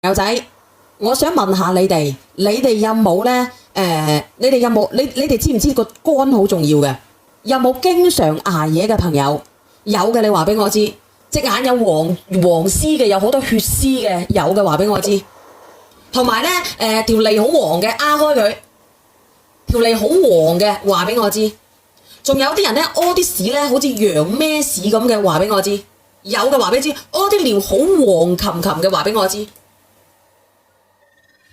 友仔，我想問下你哋有冇咧？你哋有冇？你哋知唔知個肝好重要嘅？有冇經常捱夜嘅朋友？有嘅，你話俾我知。隻眼有黃絲嘅，有好多血絲嘅，有嘅話俾我知。同埋咧，條脷好黃嘅，壓開佢。條脷好黃嘅，話俾我知。仲有啲人咧屙啲屎咧，好似羊咩屎咁嘅，話俾我知。有嘅話俾你知，屙啲尿好黃琴琴嘅，話俾我知。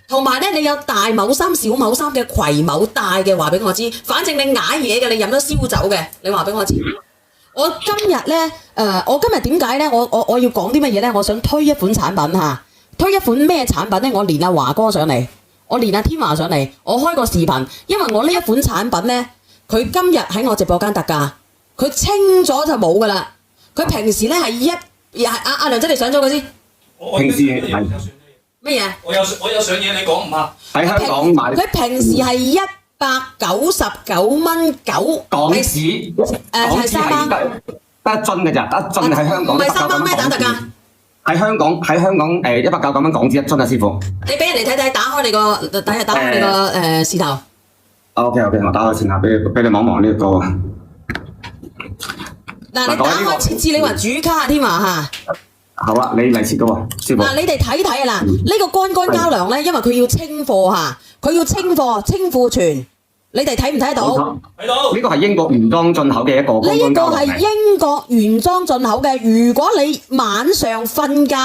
同埋咧，你有大某衫、小某衫嘅葵某大嘅，話俾我知。反正你捱夜嘅，你飲咗燒酒嘅，你話俾我知。我今日咧，我今日點解咧？我要講啲乜嘢咧？我想推一款產品嚇，推一款咩產品咧？我連阿華哥上嚟，我連阿天華上嚟，我開個視頻，因為我呢一款產品咧，佢今日喺我直播間特價，佢清咗就冇噶啦。佢平時咧係阿梁仔你上咗佢先。平時係乜嘢？我有上嘢，你講唔嚇？喺香港買。佢平時係199蚊9港紙，港紙係得一樽嘅咋，得一樽喺香港。唔係3蚊咩打特價？喺香港199蚊港紙一樽啊，師傅。你俾人哋睇睇，打開你個視頭。OK，我打開先下，俾你望望呢個。嗱，你打開設置你話主卡添啊嚇。好啊，你嚟切嘅喎，師傅。嗱，你哋睇睇啊嗱，呢個乾膠囊咧，因為佢要清貨嚇，佢要清貨清庫存，你哋睇唔睇到？睇到。呢個係英國原裝進口嘅一個乾膠囊。呢個係英國原裝進口嘅，如果你晚上瞓覺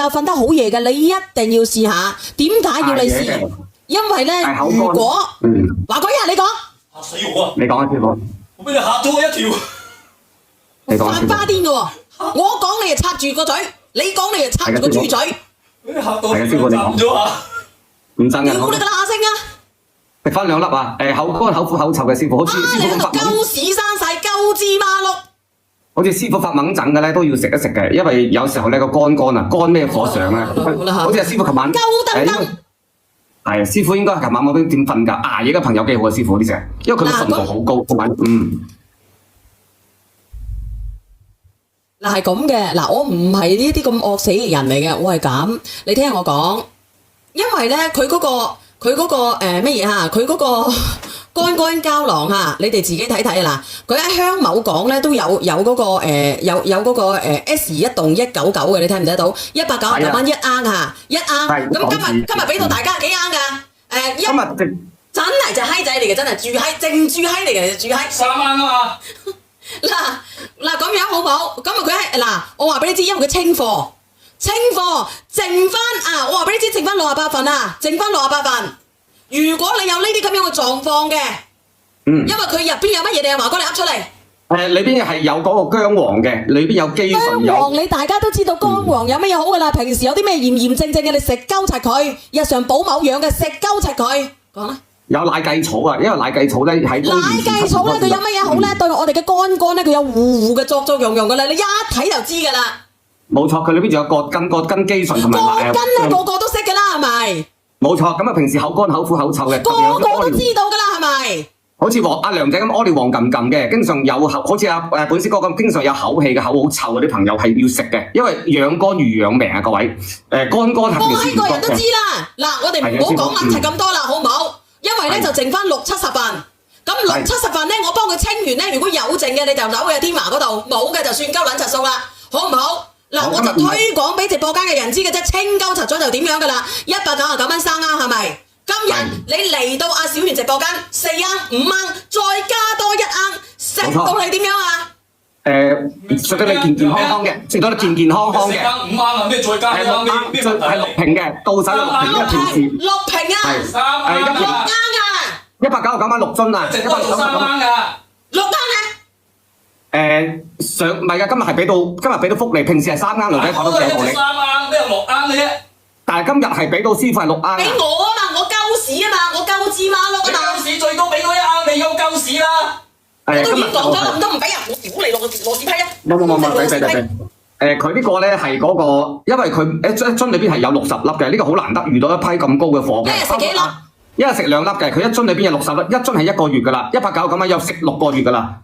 瞓得好夜嘅，你一定要試下。點解要你試？因為咧，如果華哥你講嚇死我啊！你講啊，師傅。我俾你嚇咗我一跳。犯花癲嘅喎，我講你就插住個嘴，你講你就插住個豬嘴。俾你嚇到震咗啊！唔震嘅。屌你個乸聲啊！食翻2粒啊！口乾口苦口臭嘅師傅，好似師你喺度傅發鳩屎生晒鳩芝麻碌。好似師傅發猛疹嘅咧，都要食一食嘅，因為有時候咧個肝啊，肝咩火上咧，好似阿師傅琴晚鳩登登。係師傅應該係琴晚冇點瞓㗎，捱夜嘅朋友幾好啊，師傅呢隻，因為佢嘅純度好高，同埋嗱係咁嘅，嗱我唔係呢啲咁惡死嘅人嚟嘅，我係咁，你聽我講，因為咧佢嗰個乜嘢嚇，佢嗰個乾膠囊嚇，你哋自己睇睇啊嗱，佢喺香某港咧都有嗰個S21棟199嘅，你睇唔睇到？199蚊一盎嚇，一盎，咁今日俾到大家幾盎㗎？今日真係隻閪仔嚟嘅，真係住閪，正住閪嚟嘅，住閪3盎啊嘛。嗱咁樣好冇？咁啊佢係嗱，我話俾你知，因為佢清貨，剩翻我話俾你知，剩翻68份啊，剩翻68份。如果你有呢啲咁樣嘅狀況嘅，因為佢入邊有乜嘢你華哥你噏出嚟。裏邊係有嗰個薑黃嘅，裏邊有肌醇有。薑黃你大家都知道薑黃有乜嘢好㗎啦？平時有啲咩炎症嘅，你食鳩柒佢，日常補某樣嘅食鳩柒佢，講啦。有奶薊草啊，因為奶薊草咧喺奶薊草咧，佢有乜嘢好咧？對我哋嘅肝咧，佢有糊嘅作用㗎啦，你一睇就知㗎啦。冇錯，佢裏邊仲有葛根肌醇同埋葛根咧，個個都識㗎啦，係咪？冇錯，咁啊平時口乾口苦口臭嘅，個個都知道㗎啦，係咪？好似阿梁仔咁屙尿黃撳撳嘅，經常有好似本師哥咁，經常有口氣嘅，口好臭嗰啲朋友係要食嘅，因為養肝如養命啊，各位。肝係個個人都知啦。嗱，我哋唔好講撚齊咁多啦，好唔好？因為咧就剩翻60-70份，咁60-70份咧，我幫佢清完咧，如果有剩嘅你就扭去天華嗰度，冇嘅就算鳩撚柒數啦，好唔好？嗱，我就推廣俾直播間嘅人知嘅啫，清鳩柒咗就點樣噶啦，199蚊3盎係咪？今日你嚟到阿小圓直播間4盎5盎，再加多1盎，食到你點樣啊？食到你健健康康嘅，食到你健健康康嘅。4盎5盎啊，咩再加1盎？咩係6瓶嘅，到手6瓶，因為平時6瓶啊，3盎啊，199蚊6樽啊，直播到3盎啊，6盎啊。唔係㗎，今日俾到福利，平時係3盎，女仔講到有道理。3盎，咩6盎嘅啫？但係今日係俾到師傅係6盎。俾我啊嘛，我鳩屎啊嘛，我鳩芝麻碌啊嘛。鳩屎最多俾我1盎，你有鳩屎啦。我都已經講咗啦，唔通唔俾人？我屌你攞屎批啊！冇，佢呢個咧係嗰個，因為佢一樽裏邊係有60粒嘅，呢個好難得遇到一批咁高嘅貨嘅。一日食幾粒？一日食2粒嘅，佢一樽裏邊有60粒，一樽係1個月㗎啦，199蚊有食6個月㗎啦。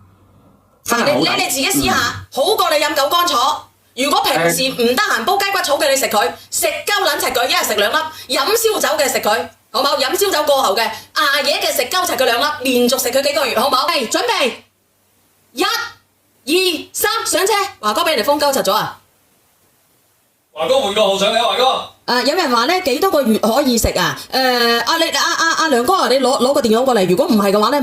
你自己試下，好過你飲9乾楚。如果平時唔得閒煲雞骨草嘅，你食佢，食鳩撚柒佢，一日食2粒；飲燒酒嘅食佢，好冇？飲燒酒過後嘅，捱夜嘅食鳩柒佢2粒，連續食佢幾個月，好冇？係準備，1、2、3上車，華哥俾人哋封鳩柒咗啊！華哥換個號上嚟啊，華哥。有人話咧幾多個月可以食啊？阿梁哥啊，你攞個電話過嚟。如果唔係嘅話咧，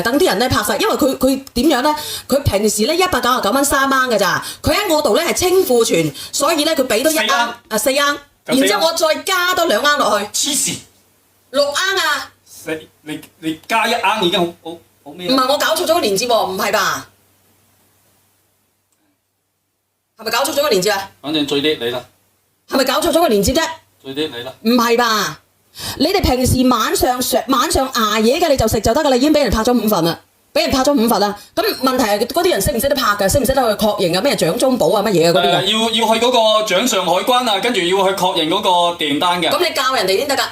等啲人咧拍晒，因為佢點樣咧？佢平時咧199蚊3盎嘅咋，佢喺我度咧係清庫存，所以咧佢俾多1盎4盎，然之後我再加多2盎落去，黐線6盎啊！你加1盎已經好咩？唔係我搞錯咗個連接喎，唔係吧？係咪搞錯咗個連接啊？反正最叻你啦。係咪搞錯咗個連接啫？最叻你啦。唔係吧？你哋平時晚上捱夜嘅你就食就得噶啦，已經俾人拍咗5份啦，俾人拍咗5份啦。咁問題係嗰啲人識唔識得拍㗎？識唔識得去確認啊？咩掌中寶啊？乜嘢啊？嗰啲要去嗰個掌上海關啊，跟住要去確認嗰個訂單嘅。咁你教人哋先得㗎。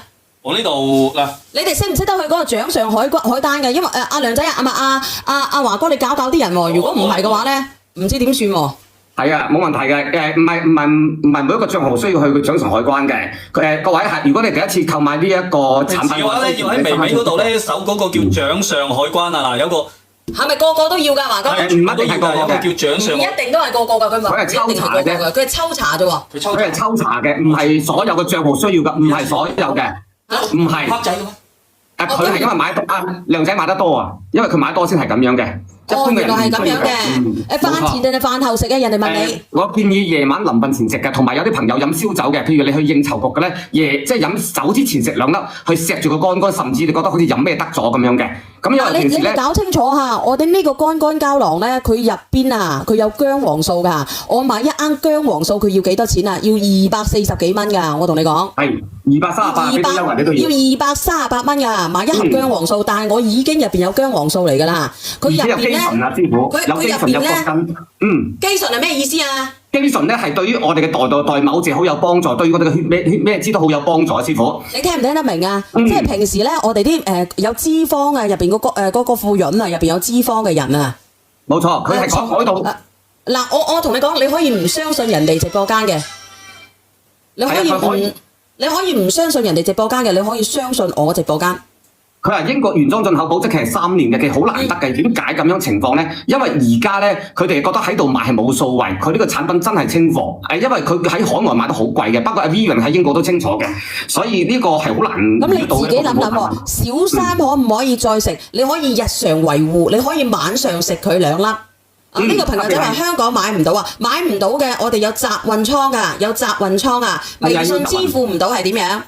我呢度嗱，你哋識唔識得去嗰個掌上海單嘅？因為阿梁仔阿華哥你教啲人喎，如果唔係嘅話咧，唔知點算喎。係啊，冇問題嘅。唔係每一個帳號需要去掌上海關嘅。各位係，如果你第一次購買呢一個產品嘅話咧，要喺微微嗰度咧搜嗰個叫掌上海關啊嗱，有個係咪個個都要㗎？華哥？唔一定係個個嘅，叫掌上。唔一定都係個個㗎，佢係抽查嘅啫，佢係抽查啫喎。佢係抽查嘅，唔係所有嘅帳號需要㗎，唔係所有嘅，唔係。黑仔嘅咩？佢係因為買靚仔買得多啊，因為佢買多先係咁樣嘅。原來係咁樣嘅。飯前定係飯後食啊？人哋問你。我建議夜晚臨瞓前食嘅，同埋有啲朋友飲燒酒嘅，譬如你去應酬局嘅咧，即係飲酒之前食2粒，去錫住個肝，甚至你覺得好似飲咩得咗咁樣嘅。咁因為平時咧，你搞清楚下，我哋呢個肝膠囊咧，佢入邊啊，佢有薑黃素㗎。我買1盎薑黃素，佢要幾多錢啊？要240幾蚊㗎。我同你講。係238，俾啲優惠你都要。要238蚊㗎，買1盒薑黃素，但係我已經入邊有薑黃素嚟㗎啦。佢入邊咧，有基醇有國根。基醇係咩意思啊？基醇咧係對於我哋嘅代某謝好有幫助，對於我哋嘅血咩脂都好有幫助啊，師傅。你聽唔聽得明啊？即係平時咧，我哋啲有脂肪啊，入邊嗰個副潤啊，入邊有脂肪嘅人啊。冇錯，佢係講海盜。嗱，我同你講，你可以唔相信人哋直播間嘅，你可以唔相信人哋直播間嘅，你可以相信我直播間。佢係英國原裝進口保質期係3年嘅，其實好難得嘅。點解咁樣情況呢？因為而家呢，佢哋覺得喺度賣係冇數位，佢呢個產品真係清貨。因為佢喺海外賣得好貴嘅，包括阿 Vivian 喺英國都清楚嘅，所以呢個係好難。咁你自己諗諗喎，小三可唔可以再食？你可以日常維護，你可以晚上食佢2粒。呢個朋友仔話香港買唔到啊，買唔到嘅，我哋有集運倉㗎，有集運倉啊，微信支付唔到係點樣？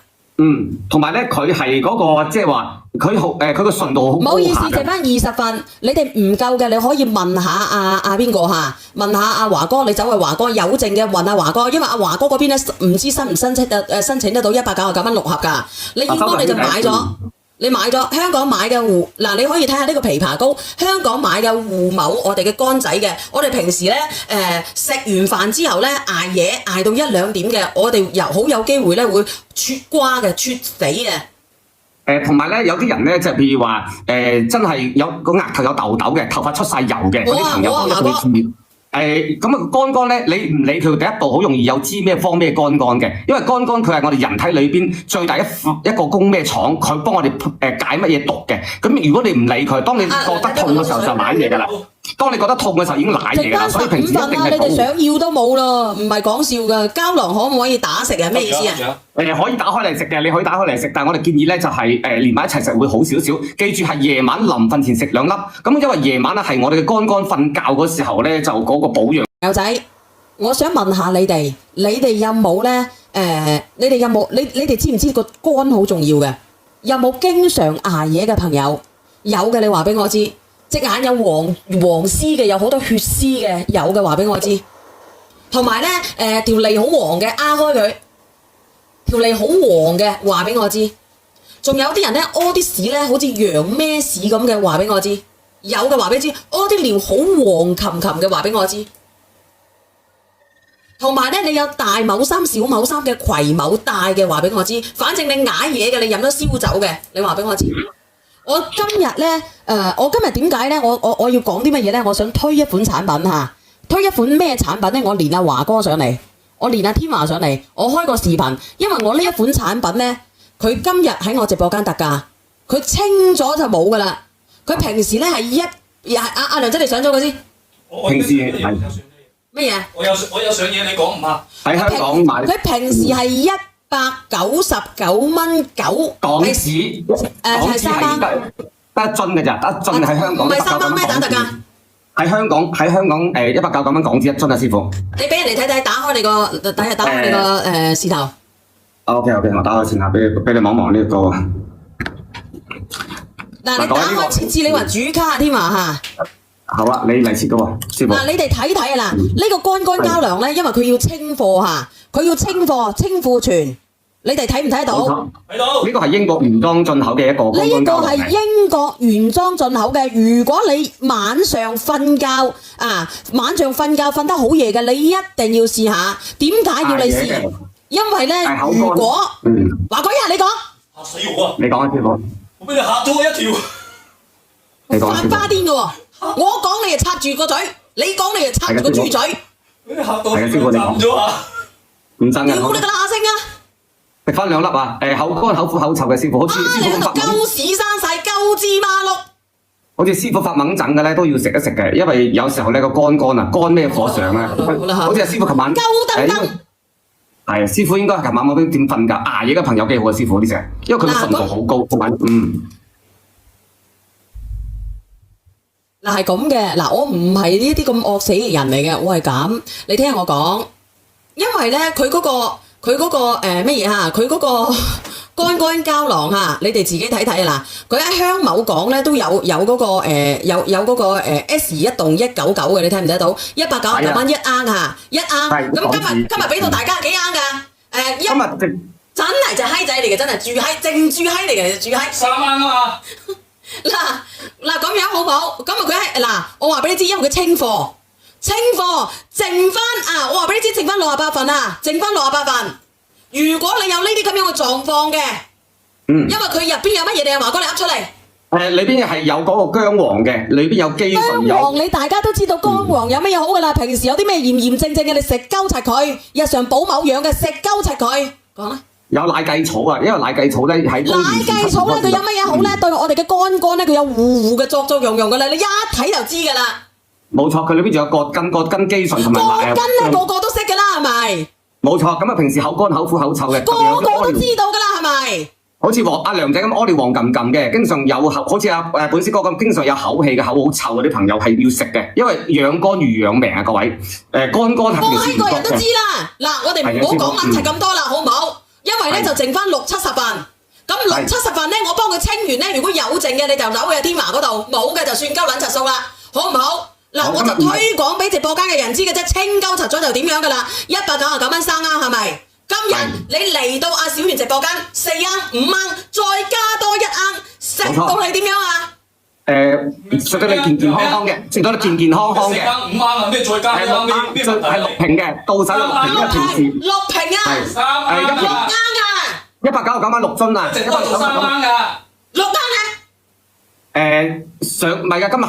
同埋咧，佢係嗰個即係話，佢個純度好高。唔好意思，剩翻20份，你哋唔夠嘅，你可以問下阿邊個嚇，問下阿華哥，你走去華哥有剩嘅問阿華哥，因為阿華哥嗰邊咧唔知申唔申請得到199蚊6盒㗎，你應該你就買咗。你買咗香港買嘅嗱，你可以睇下呢個枇杷膏，香港買嘅護某，我哋嘅乾仔嘅，我哋平時咧食完飯之後咧捱夜捱到1、2點嘅，我哋好有機會咧會脱瓜嘅、脱死嘅。同埋咧有啲人咧就譬如話真係有個額頭有痘痘嘅，頭髮出晒油嘅嗰啲朋友，都會注意。肝肝咧，你唔理佢第一步，好容易有支咩方咩肝肝嘅，因為肝肝佢係我哋人體裏邊最大一個供咩廠，佢幫我哋解乜嘢毒嘅。咁如果你唔理佢，當你覺得痛嘅時候就買嘢㗎啦。當你覺得痛嘅時候已經舐嘢㗎啦，所以平時一定係你哋想要都冇咯，唔係講笑㗎。膠囊可唔可以打食啊？咩意思啊？可以打開嚟食嘅，你可以打開嚟食，但係我哋建議咧就係連埋一齊食會好少少。記住係夜晚臨瞓前食2粒，咁因為夜晚咧係我哋嘅肝瞓覺嗰時候咧就嗰個保養。友仔，我想問下你哋有冇咧？你哋有冇你哋知唔知個肝好重要嘅？有冇經常捱夜嘅朋友？有嘅，你話俾我知。隻眼有黃絲嘅，有好多血絲嘅，有嘅話俾我知。同埋咧，條脷好黃嘅，壓開佢。條脷好黃嘅，話俾我知。仲有啲人咧屙啲屎咧，好似羊咩屎咁嘅，話俾我知。有嘅話俾你知，屙啲尿好黃琴琴嘅，話俾我知。同埋咧，你有大某衫、小某衫嘅葵某帶嘅，話俾我知。反正你捱夜嘅，你飲咗燒酒嘅，你話俾我知。我今日咧，我今日點解咧？我要講啲乜嘢咧？我想推一款產品嚇，推一款咩產品咧？我連阿華哥上嚟，我連阿天華上嚟，我開個視頻，因為我呢一款產品咧，佢今日喺我直播間特價，佢清咗就冇噶啦。佢平時咧係阿梁仔你上咗佢先。平時係乜嘢？我有上嘢，你講唔怕？喺香港買佢平時係199.9港紙，係3蚊，得一樽嘅咋，得一樽喺香港。唔係3蚊咩打特價？喺香港199蚊港紙一樽啊，師傅。你俾人哋睇睇，打開你個打開你個視頭。OK， 我打開先嚇，俾你望望呢個。嗱，你打開設置，你話主卡添啊嚇。好啊，你嚟切嘅喎，師傅。嗱，你哋睇睇啊嗱，呢個乾膠囊咧，因為佢要清貨嚇，佢要清貨清庫存，你哋睇唔睇到？睇到。呢個係英國原裝進口嘅一個乾膠囊。呢個係英國原裝進口嘅，如果你晚上瞓覺瞓得好夜嘅，你一定要試下。點解要你試？因為咧，如果華哥你講嚇死我啊！你講啊，師傅。我俾你嚇咗我一跳。犯花癲嘅喎，我講你就插住個嘴，你講你就插住個豬嘴。俾你嚇到震咗下。唔震嘅。屌你個乸聲啊！食翻2粒啊！口乾口苦口臭嘅師傅，好似師傅咁發懵。鳩屎生晒鳩芝麻碌。好似師傅發懵疹嘅咧，都要食一食嘅，因為有時候咧個肝啊，肝咩火上咧，好似阿師傅琴晚。鳩登登。係啊，師傅應該係琴晚冇點瞓㗎，捱夜嘅朋友幾好啊，師傅呢隻，因為佢嘅純度好高，同埋嗱係咁嘅，嗱我唔係呢啲咁惡死嘅人嚟嘅，我係咁，你聽我講，因為咧佢嗰個乜嘢嚇，佢嗰個乾膠囊嚇，你哋自己睇睇啦，佢喺香某港咧都有嗰個有嗰個S 1棟199嘅，你睇唔睇到？199蚊一盎嚇，一盎，咁今日俾到大家幾盎㗎？今日真係隻閪仔嚟嘅，真係住閪，淨住閪嚟嘅，住閪。3蚊啊嘛！嗱咁樣好唔好？咁佢係嗱，我話俾你知，因為佢清貨，剩翻我話俾你知，剩翻68份啊，剩翻68份。如果你有呢啲咁樣嘅狀況嘅，因為佢入邊有乜嘢，你阿華哥你噏出嚟。裏邊係有嗰個薑黃嘅，裏邊有肌醇。薑黃你大家都知道薑黃有乜嘢好㗎啦？平時有啲咩炎症嘅，你食鳩柒佢，日常補某樣嘅食鳩柒佢，講啦。有奶薊草啊，因為奶薊草咧喺奶薊草咧，佢有乜嘢好咧？對我哋嘅肝咧，佢有護嘅作用㗎啦，你一睇就知㗎啦。冇錯，佢裏邊仲有葛根肌醇同埋葛根咧，個個都識㗎啦，係咪？冇錯，咁啊平時口乾口苦口臭嘅，個個都知道㗎啦，係咪？好似阿梁仔咁屙尿黃撳撳嘅，經常有好似本師哥咁，經常有口氣嘅口好臭嗰啲朋友係要食嘅，因為養肝如養命啊，各位。肝係平時個人都知啦。嗱，我哋唔好講撚齊咁多啦，好唔好？因為咧就剩翻60-70份，咁60-70份咧，我幫佢清完咧，如果有剩嘅你就扭去天華嗰度，冇嘅就算鳩撚柒數啦，好唔好？嗱，我就推廣俾直播間嘅人知嘅啫，清鳩柒咗就點樣噶啦，199蚊3盎係咪？今日你嚟到阿小圓直播間4盎5盎，再加多1盎，食到你點樣啊？食到你健健康康嘅，食到你健健康康嘅。4盎5盎啊，咩再加1盎咩？係6瓶嘅，到手6瓶一平時。6瓶啊！3盎6盎啊！199蚊6樽啊！直多到3盎㗎！6盎啊！唔係㗎，今日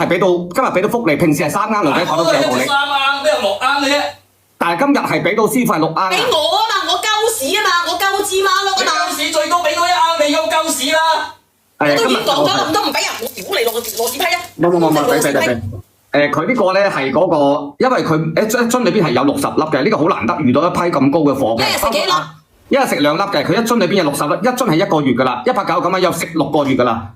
俾到福利，平時係3盎，梁仔講到幾好你。3盎，咩6盎嘅啫？但係今日係俾到師傅係6盎。俾我啊嘛，我鳩屎啊嘛，我鳩芝麻碌啊嘛。鳩屎最多俾多1盎，你有鳩屎啦！我都已經講咗啦，唔唔俾人，我屌你攞屎批啊！俾。佢呢個咧係嗰個，因為佢一樽裏邊係有60粒嘅，呢個好難得遇到一批咁高嘅貨嘅。一日食幾粒？一日食2粒嘅，佢一樽裏邊有60粒，一樽係1個月㗎啦，199蚊又食6個月㗎啦。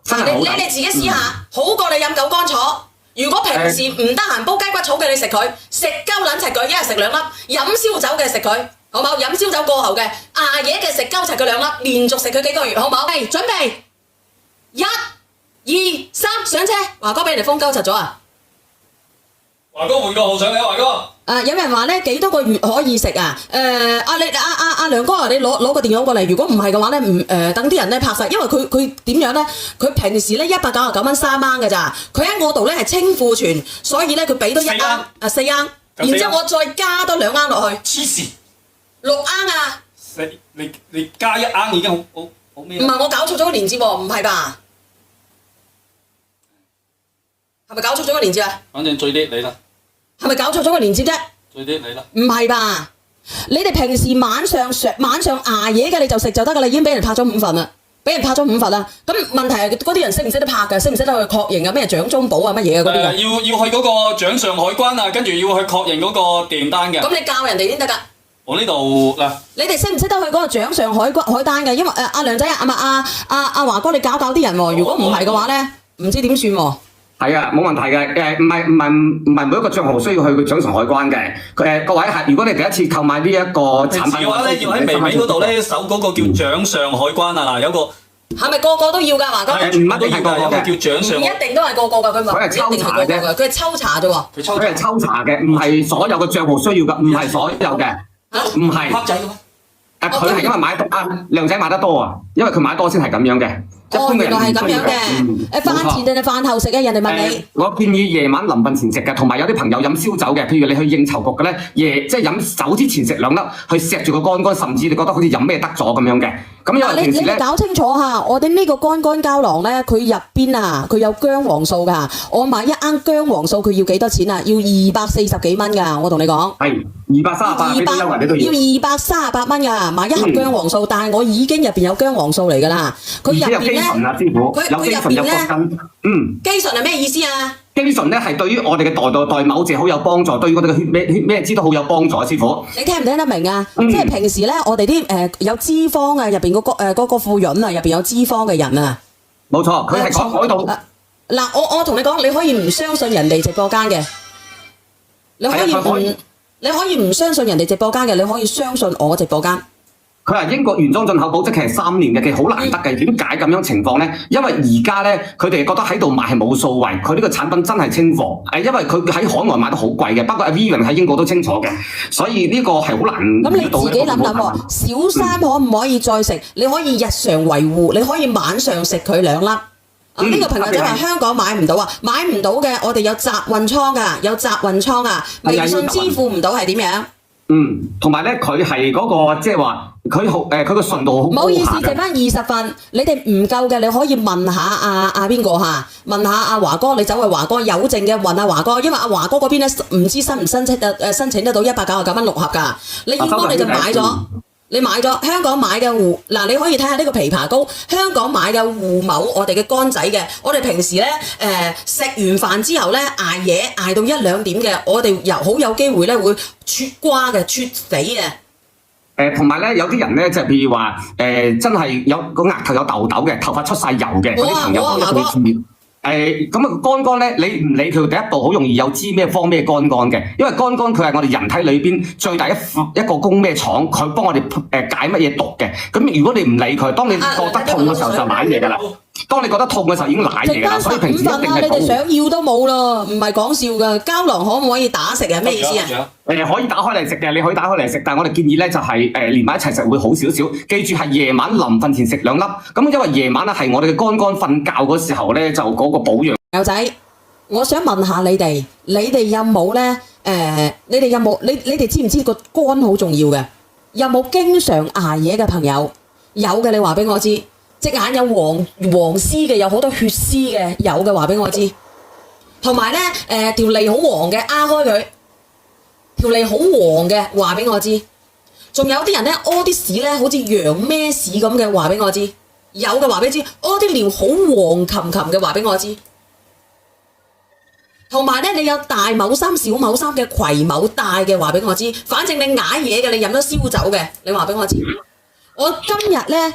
真係好抵。你自己試下，好過你飲九乾草。如果平時唔得閒煲雞骨草嘅，你食佢，食鳩撚齊佢，一日食2粒，飲燒酒嘅食佢。好冇？飲燒酒過後嘅，夜嘅食鳩齊佢2粒，連續食佢幾個月，好冇？係準備，1、2、3上車，華哥俾人哋封鳩齊咗啊！華哥換個號上嚟啊，華哥！有人話咧幾多個月可以食啊？阿梁哥啊，你攞個電腦過嚟。如果唔係嘅話咧，等啲人咧拍實，因為佢點樣咧？佢平時咧199蚊3盎嘅咋，佢喺我度咧係清庫存，所以咧佢俾多1盎4盎，然之後我再加多2盎落去。黐線！6盎啊！你加1盎已經好咩？唔係我搞錯咗個連接喎，唔係吧？係咪搞錯咗個連接啊？反正最叻你啦。係咪搞錯咗個連接啫？最啲你啦。唔係吧？你哋平時晚上捱夜嘅你就食就得㗎啦，已經俾人拍咗5份啦，咁問題係嗰啲人識唔識得拍㗎？識唔識得去確認啊？咩掌中寶啊乜嘢啊嗰啲㗎？要去嗰個掌上海關啊，跟住要去確認嗰個訂單嘅。咁你教人哋先得㗎。我呢度嗱，你哋識唔識得去嗰個掌上海單嘅？因為阿梁仔阿華哥，你教啲人喎。如果唔係嘅話咧，唔知點算喎。係啊，冇問題嘅。唔係每一個帳號需要去掌上海關嘅。各位係，如果你第一次購買呢一個產品嘅話咧，要喺微微嗰度咧搜嗰個叫掌上海關啊嗱，有個係咪個個都要㗎？華哥唔一定係個個有個嘅，叫掌上，唔一定都係個個㗎，佢係抽查啫，佢係抽查啫喎。佢係抽查嘅，唔係所有嘅帳號需要㗎，唔係所有嘅，唔係。黑仔嘅咩？佢係因為買靚仔買得多啊，因為佢買多先係咁樣嘅。原來係咁樣嘅。飯前定係飯後食啊？人哋問你。我建議夜晚臨瞓前食嘅，同埋有啲朋友飲燒酒嘅，譬如你去應酬局嘅咧，即係飲酒之前食2粒，去錫住個肝，甚至你覺得好似飲咩得咗咁樣嘅。咁因為平時咧，你搞清楚下，我哋呢個肝膠囊咧，佢入邊啊，佢有薑黃素㗎。我買一盎薑黃素，佢要幾多錢啊？要240幾蚊㗎。我同你講。係238，俾啲優惠你都要。要238蚊㗎，買一盒薑黃素，但係我已經入邊有薑黃素嚟㗎啦。佢入邊咧，佢入邊咧，肌醇係咩意思啊？肌醇咧係對於我哋嘅代某謝好有幫助，對於我哋嘅血咩脂都好有幫助，師傅。你聽唔聽得明啊？即係平時咧，我哋啲有脂肪啊，入邊嗰個副潤啊，入邊有脂肪嘅人啊。冇錯，佢係講到嗱，我同你講，你可以唔相信人哋直播間嘅，你可以唔相信人哋直播間嘅，你可以相信我直播間。佢係英國原裝進口保質期係3年嘅，其實好難得嘅。點解咁樣情況咧？因為而家咧，佢哋覺得喺度賣係冇數位，佢呢個產品真係清貨。因為佢喺海外賣得好貴嘅，不過阿 Vivian 喺英國都清楚嘅，所以呢個係好難。咁你自己諗諗喎，小三可唔可以再食？你可以日常維護，你可以晚上食佢2粒。呢個朋友仔話香港買唔到啊，買唔到嘅，我哋有集運倉㗎，微信支付唔到係點樣？同埋咧，佢係嗰個即係話，佢個純度好高。唔好意思，剩翻20份，你哋唔夠嘅，你可以問下阿邊個嚇，問下阿華哥，你走去華哥有剩嘅問阿華哥，因為阿華哥嗰邊咧唔知申唔申請得到199蚊6盒㗎，你應該你就買咗。你買咗香港買嘅嗱，你可以睇下呢個枇杷膏，香港買嘅護某，我哋嘅肝仔嘅，我哋平時咧食完飯之後咧捱夜捱到1、2點嘅，我哋好有機會咧會脫瓜嘅、脫死嘅。同埋咧，有啲人咧，就譬如話真係有個額頭有痘痘嘅，頭髮出晒油嘅嗰啲朋友，華哥。咁肝咧，你唔理佢第一步，好容易有支咩方咩肝嘅，因為肝佢係我哋人體裏邊最大一個供咩廠，佢幫我哋解乜嘢毒嘅。咁如果你唔理佢，當你覺得痛嘅時候就買嘢㗎啦。當你覺得痛嘅時候已經買嘢㗎啦，所以平時一定係你哋想要都冇咯，唔係講笑㗎。膠囊可唔可以打食啊？咩意思啊？可以打開嚟食嘅，你可以打開嚟食，但係我哋建議咧就係連埋一齊食會好少少。記住係夜晚臨瞓前食2粒，咁因為夜晚咧係我哋嘅肝瞓覺嗰時候咧就嗰個保養。友仔，我想問下你哋有冇咧？你哋有冇你哋知唔知個肝好重要嘅？有冇經常捱夜嘅朋友？有嘅，你話俾我知。隻眼有黃絲嘅，有好多血絲嘅，有嘅話俾我知。同埋咧，條脷好黃嘅，開佢。條脷好黃嘅，話俾我知。仲有啲人咧屙啲屎咧，好似羊咩屎咁嘅，話俾我知。有嘅話俾你知，屙啲尿好黃琴嘅，話俾我知。同埋咧，你有大某三、小某三嘅癸某帶嘅，話俾我知。反正你捱夜嘅，你飲咗燒酒嘅，你話俾我知。我今日咧，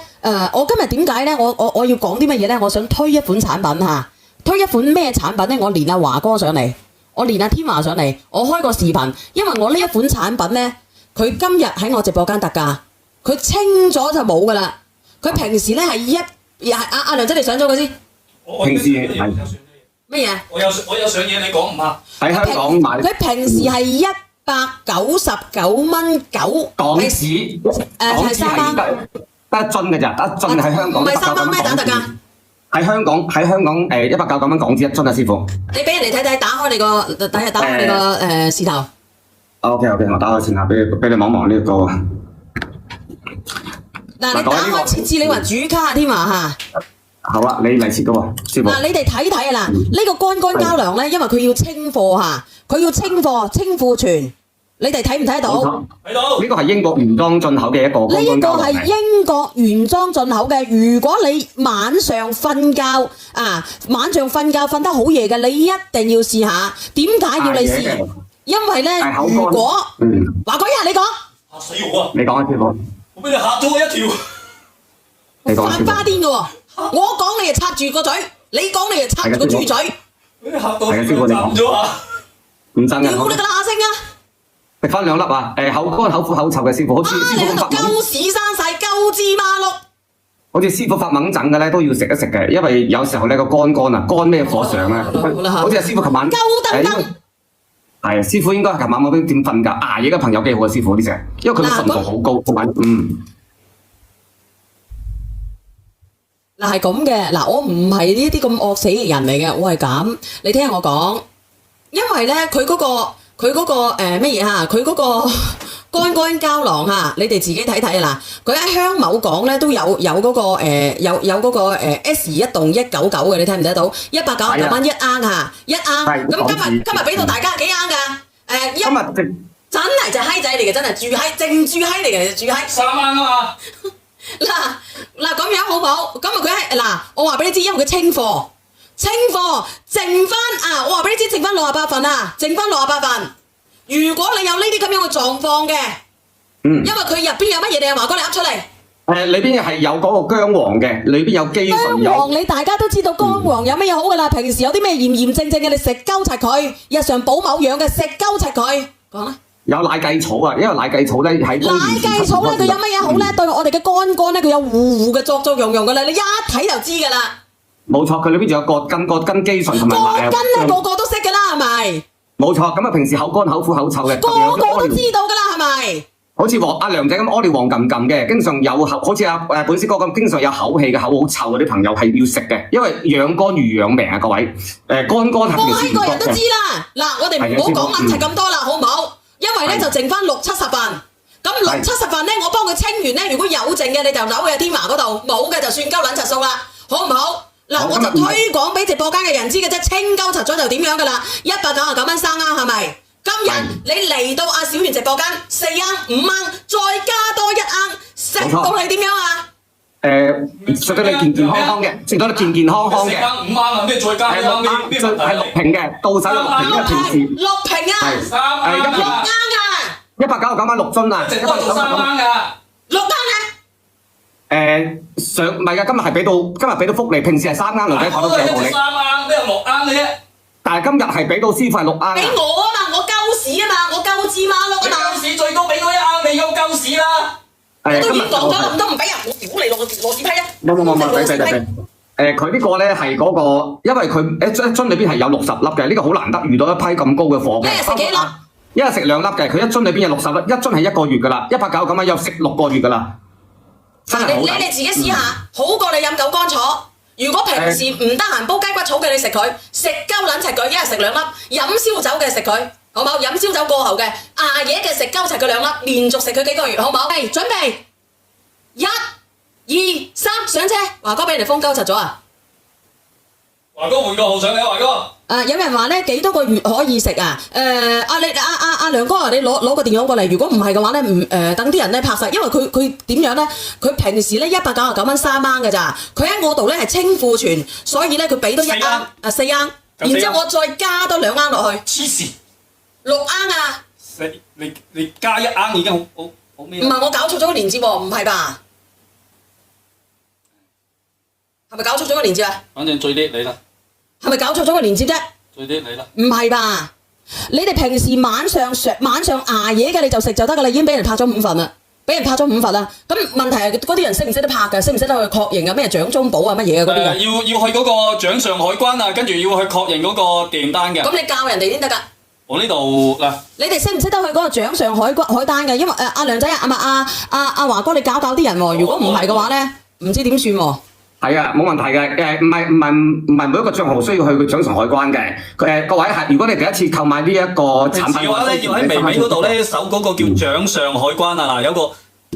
我今日點解咧？我要講啲乜嘢咧？我想推一款產品嚇，推一款咩產品咧？我連阿華哥上嚟，我連阿天華上嚟，我開個視頻，因為我呢一款產品咧，佢今日喺我直播間特價，佢清咗就冇噶啦。佢平時咧係阿梁仔你上咗佢先。平時係乜嘢？我有上嘢，你講唔怕？喺香港買。佢平時係199蚊9港紙，係3包，得一樽嘅咋，得一樽喺香港。唔係3包咩打特價？喺香港199蚊港紙一樽啊，師傅。你俾人哋睇，打開你個視頭。OK，我打開先下，俾你望望呢個。嗱，你打開設置，你話主卡添啊嚇。好啊，你嚟切嘅喎，師傅。嗱，你哋睇睇啊嗱，呢個肝膠囊咧，因為佢要清貨嚇。佢要清貨清庫存，你哋睇唔睇到？睇到。呢個係英國原裝進口嘅一個乾乾膠囊。呢個係英國原裝進口嘅。如果你晚上瞓覺瞓得好夜嘅，你一定要試下。點解要你試？因為咧，如果華哥一你講嚇死我啊！你講啊，師傅。我俾你嚇咗我一跳。你講啊，師傅。發花癲嘅喎，我講你就插住個嘴，你講你就插住個豬嘴。俾你嚇到係啊，師傅你講。咗啊！唔真嘅。屌你個乸聲啊！食翻2粒啊！口乾口苦口臭嘅師傅，好似師傅咁發懵。鳩屎生晒鳩芝麻碌。好似師傅發懵疹嘅咧，都要食一食嘅，因為有時候咧個乾啊，乾咩火上啊？好似阿師傅琴晚鳩登登。係師傅應該係琴晚冇點瞓㗎，捱夜嘅朋友幾好啊，師傅呢隻，因為佢嘅純度好高，同埋嗱係咁嘅，嗱我唔係呢啲咁惡死嘅人嚟嘅，我係咁，你聽我講，因為咧佢嗰個乜嘢嚇，佢嗰個乾膠囊嚇，你哋自己睇睇啊嗱，佢喺香某港咧都有嗰個有嗰個S21棟199嘅，你睇唔睇到？199蚊1盎嚇，1盎，咁今日俾到大家幾盎㗎？今日真係隻閪仔嚟嘅，真係住閪，正住閪嚟嘅，住閪。3盎啊嘛。嗱咁樣好唔好？咁佢係嗱，我話俾你知，因為佢清貨，剩翻我話俾你知，剩翻68份啊，剩翻68份。如果你有呢啲咁樣嘅狀況嘅，因為佢入邊有乜嘢，你阿華哥你噏出嚟。裏邊係有嗰個薑黃嘅，裏邊有肌醇有。薑黃你大家都知道薑黃有乜嘢好噶啦，平時有啲咩炎正嘅，你食鳩柒佢，日常補某樣嘅食鳩柒佢，講啦。有奶計草啊，因為奶計草咧喺奶計草咧，佢有乜嘢好咧？對我哋嘅肝咧，佢有護嘅作用噶啦，你一睇就知噶啦。冇錯，佢裏邊仲有葛根肌醇同埋奶啊。葛根咧，個個都識噶啦，係咪？冇錯，咁啊平時口乾口苦口臭嘅，個個都知道噶啦，係咪？好似阿梁仔咁屙尿黃撳撳嘅，經常有好似本師哥咁，經常有口氣嘅口好臭嗰啲朋友係要食嘅，因為養肝如養命啊，各位。乾係平時個人都知啦。嗱，我哋唔好講問題咁多啦，好唔好？因為咧就剩翻60-70份，咁60-70份咧，我幫佢清完咧，如果有剩嘅你就扭去天華嗰度，冇嘅就算鳩撚柒數啦，好唔好？嗱，我就推廣俾直播間嘅人知嘅啫，清鳩柒咗就點樣噶啦，199蚊3盎係咪？今日你嚟到阿小圓直播間4盎5盎，再加多1盎，食到你點樣啊？食到你健健康康嘅，食到你健健康康嘅。4盎5盎啊，咩再加1盎？咩問題？係6瓶嘅，到手6瓶嘅平時。6瓶啊！3盎啊！199蚊6樽啊！直播做3盎啊！6盎啊！唔係㗎，今日俾到福利，平時係3盎，女仔跑到幾多你？3盎，咩6盎嘅啫？但係今日係俾到師傅係6盎。俾我啊嘛，我鳩屎啊嘛，我鳩芝麻碌啊嘛。鳩屎最多俾多1盎，你有鳩屎啦！我都已經講咗，都唔俾人，我屌你落紙批啊！冇，佢呢個咧係嗰個，因為佢一樽裏邊係有60粒嘅，呢個好難得遇到一批咁高嘅貨嘅。一日食幾粒？一日食2粒嘅，佢一樽裏邊有60粒，一樽係1個月㗎啦，199蚊有食6個月㗎啦。真係好抵。你自己試下，好過你飲狗乾草。如果平時唔得閒煲雞骨草嘅，你食佢，食鳩撚齊佢，一日食2粒，飲燒酒嘅食佢，好冇？飲燒酒過後嘅，捱夜嘅食鳩齊佢2粒，連續食佢幾個月，好冇？係，準備1、2、3上車，華哥俾人哋封鳩柒咗啊！華哥換個號上嚟啊，華哥！有人話咧幾多個月可以食啊？阿梁哥啊，你攞個電話過嚟。如果唔係嘅話咧，等啲人咧拍晒，因為佢點樣咧？佢平時咧199蚊3盎嘅咋，佢喺我度咧係清庫存，所以咧佢俾多1盎4盎，然之後我再加多2盎落去。黐線！6盎啊！你加1盎已經好咩？唔係我搞錯咗個連接喎，唔係吧？係咪搞錯咗個連接啊？反正最叻你啦。係咪搞錯咗個連接啫？最叻你啦。唔係吧？你哋平時晚上捱夜嘅你就食就得㗎啦，已經俾人拍咗5份啦，俾人拍咗5份啦。咁問題係嗰啲人識唔識得拍㗎？識唔識得去確認啊？咩掌中寶啊？乜嘢啊？嗰啲㗎？要去嗰個掌上海關啊，跟住要去確認嗰個訂單嘅。咁你教人哋先得㗎。我呢度嗱，你哋識唔識得去嗰個掌上海單嘅？因為阿梁仔阿華哥你搞啲人喎，如果唔係嘅話咧，唔知點算喎。係啊，冇問題嘅。唔係每一個帳號需要去掌上海關嘅。各位係，如果你第一次購買呢一個產品嘅話咧，要喺微微嗰度咧搜嗰個叫掌上海關啊！嗱，有個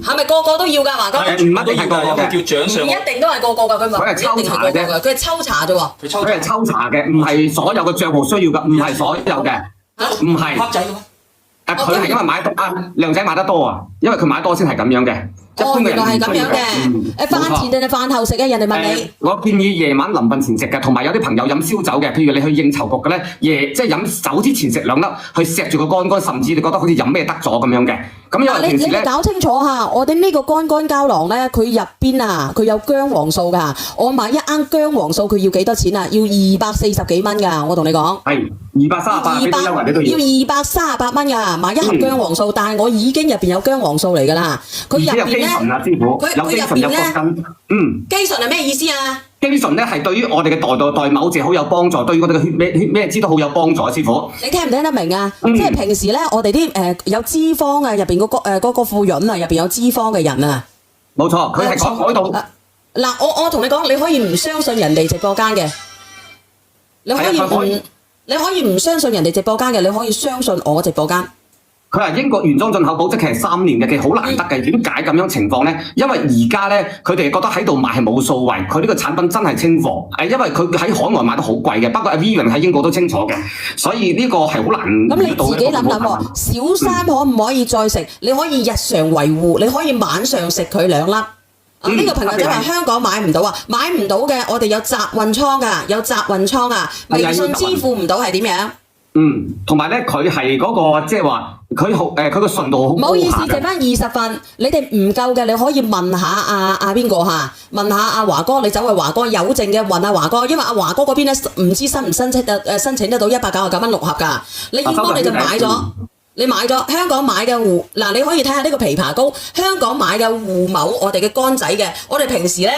係咪個個都要㗎？華哥唔一定係個個嘅，叫掌上。唔一定都係個個㗎，佢係抽查啫，佢係抽查啫喎。佢係抽查嘅，唔係所有嘅帳號需要㗎，唔係所有嘅。唔係黑仔嘅咩？佢係因為買多靚仔買得多啊，因為佢買多先係咁樣嘅。哦，原來係咁樣嘅。飯前定係飯後食啊？人哋問你。我建議夜晚臨瞓前食嘅，同埋有啲朋友飲燒酒嘅，譬如你去應酬局嘅咧，即係飲酒之前食2粒，去錫住個肝，甚至你覺得好似飲咩得咗咁樣嘅。咁因為平時咧，你搞清楚下，我哋呢個肝膠囊咧，佢入邊啊，佢有薑黃素㗎。我買一盎薑黃素，佢要幾多錢啊？要240幾蚊㗎，我同你講。係238，俾啲優惠你都要。要238蚊㗎，買一盒薑黃素，但係我已經入邊有薑黃素嚟㗎啦。佢入邊咧，有基醇有國根。基醇係咩意思啊？基醇咧係對於我哋嘅代謝好有幫助，對於我哋嘅血咩脂都好有幫助，師傅。你聽唔聽得明啊？即係平時咧，我哋啲有脂肪啊，入邊嗰個副潤啊，入邊有脂肪嘅人啊。冇錯，佢係講到。嗱，我同你講，你可以唔相信人哋直播間嘅，你可以唔相信人哋直播間嘅，你可以相信我直播間。佢係英國原裝進口保質期係3年嘅，其實好難得嘅。點解咁樣情況咧？因為而家咧，佢哋覺得喺度賣係冇數位，佢呢個產品真係清貨。因為佢喺海外賣得好貴嘅，不過 Vivian 喺英國都清楚嘅，所以呢個係好難。咁你自己諗諗喎，小三可唔可以再食？你可以日常維護，你可以晚上食佢2粒。呢個朋友仔話香港買唔到啊，買唔到嘅，我哋有集運倉㗎，有集運倉啊，微信支付唔到係點樣？同埋咧，佢係嗰個即係話，佢個順度好。唔好意思，剩翻20份，你哋唔夠嘅，你可以問下阿邊個嚇，問下阿華哥，你走去華哥有剩嘅問阿華哥，因為阿華哥嗰邊咧唔知申唔申請得到199蚊6盒㗎，你要幫你就買咗。你買咗香港買嘅嗱，你可以睇下呢個枇杷膏，香港買嘅護某，我哋嘅肝仔嘅，我哋平時咧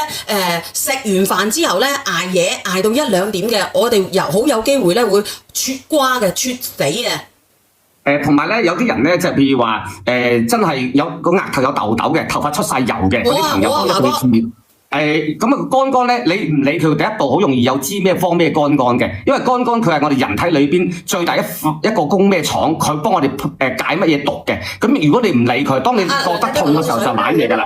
食完飯之後咧捱夜捱到1、2點嘅，我哋好有機會咧會脱瓜嘅，脱死嘅。同埋咧，有啲人咧就譬如話真係有個額頭有痘痘嘅，頭髮出晒油嘅嗰啲朋友，咁肝咧，你唔理佢第一步，好容易有支咩方咩肝嘅，因為肝佢係我哋人體裏邊最大一個供咩廠，佢幫我哋解乜嘢毒嘅。咁如果你唔理佢，當你覺得痛嘅時候就舐嘢㗎啦。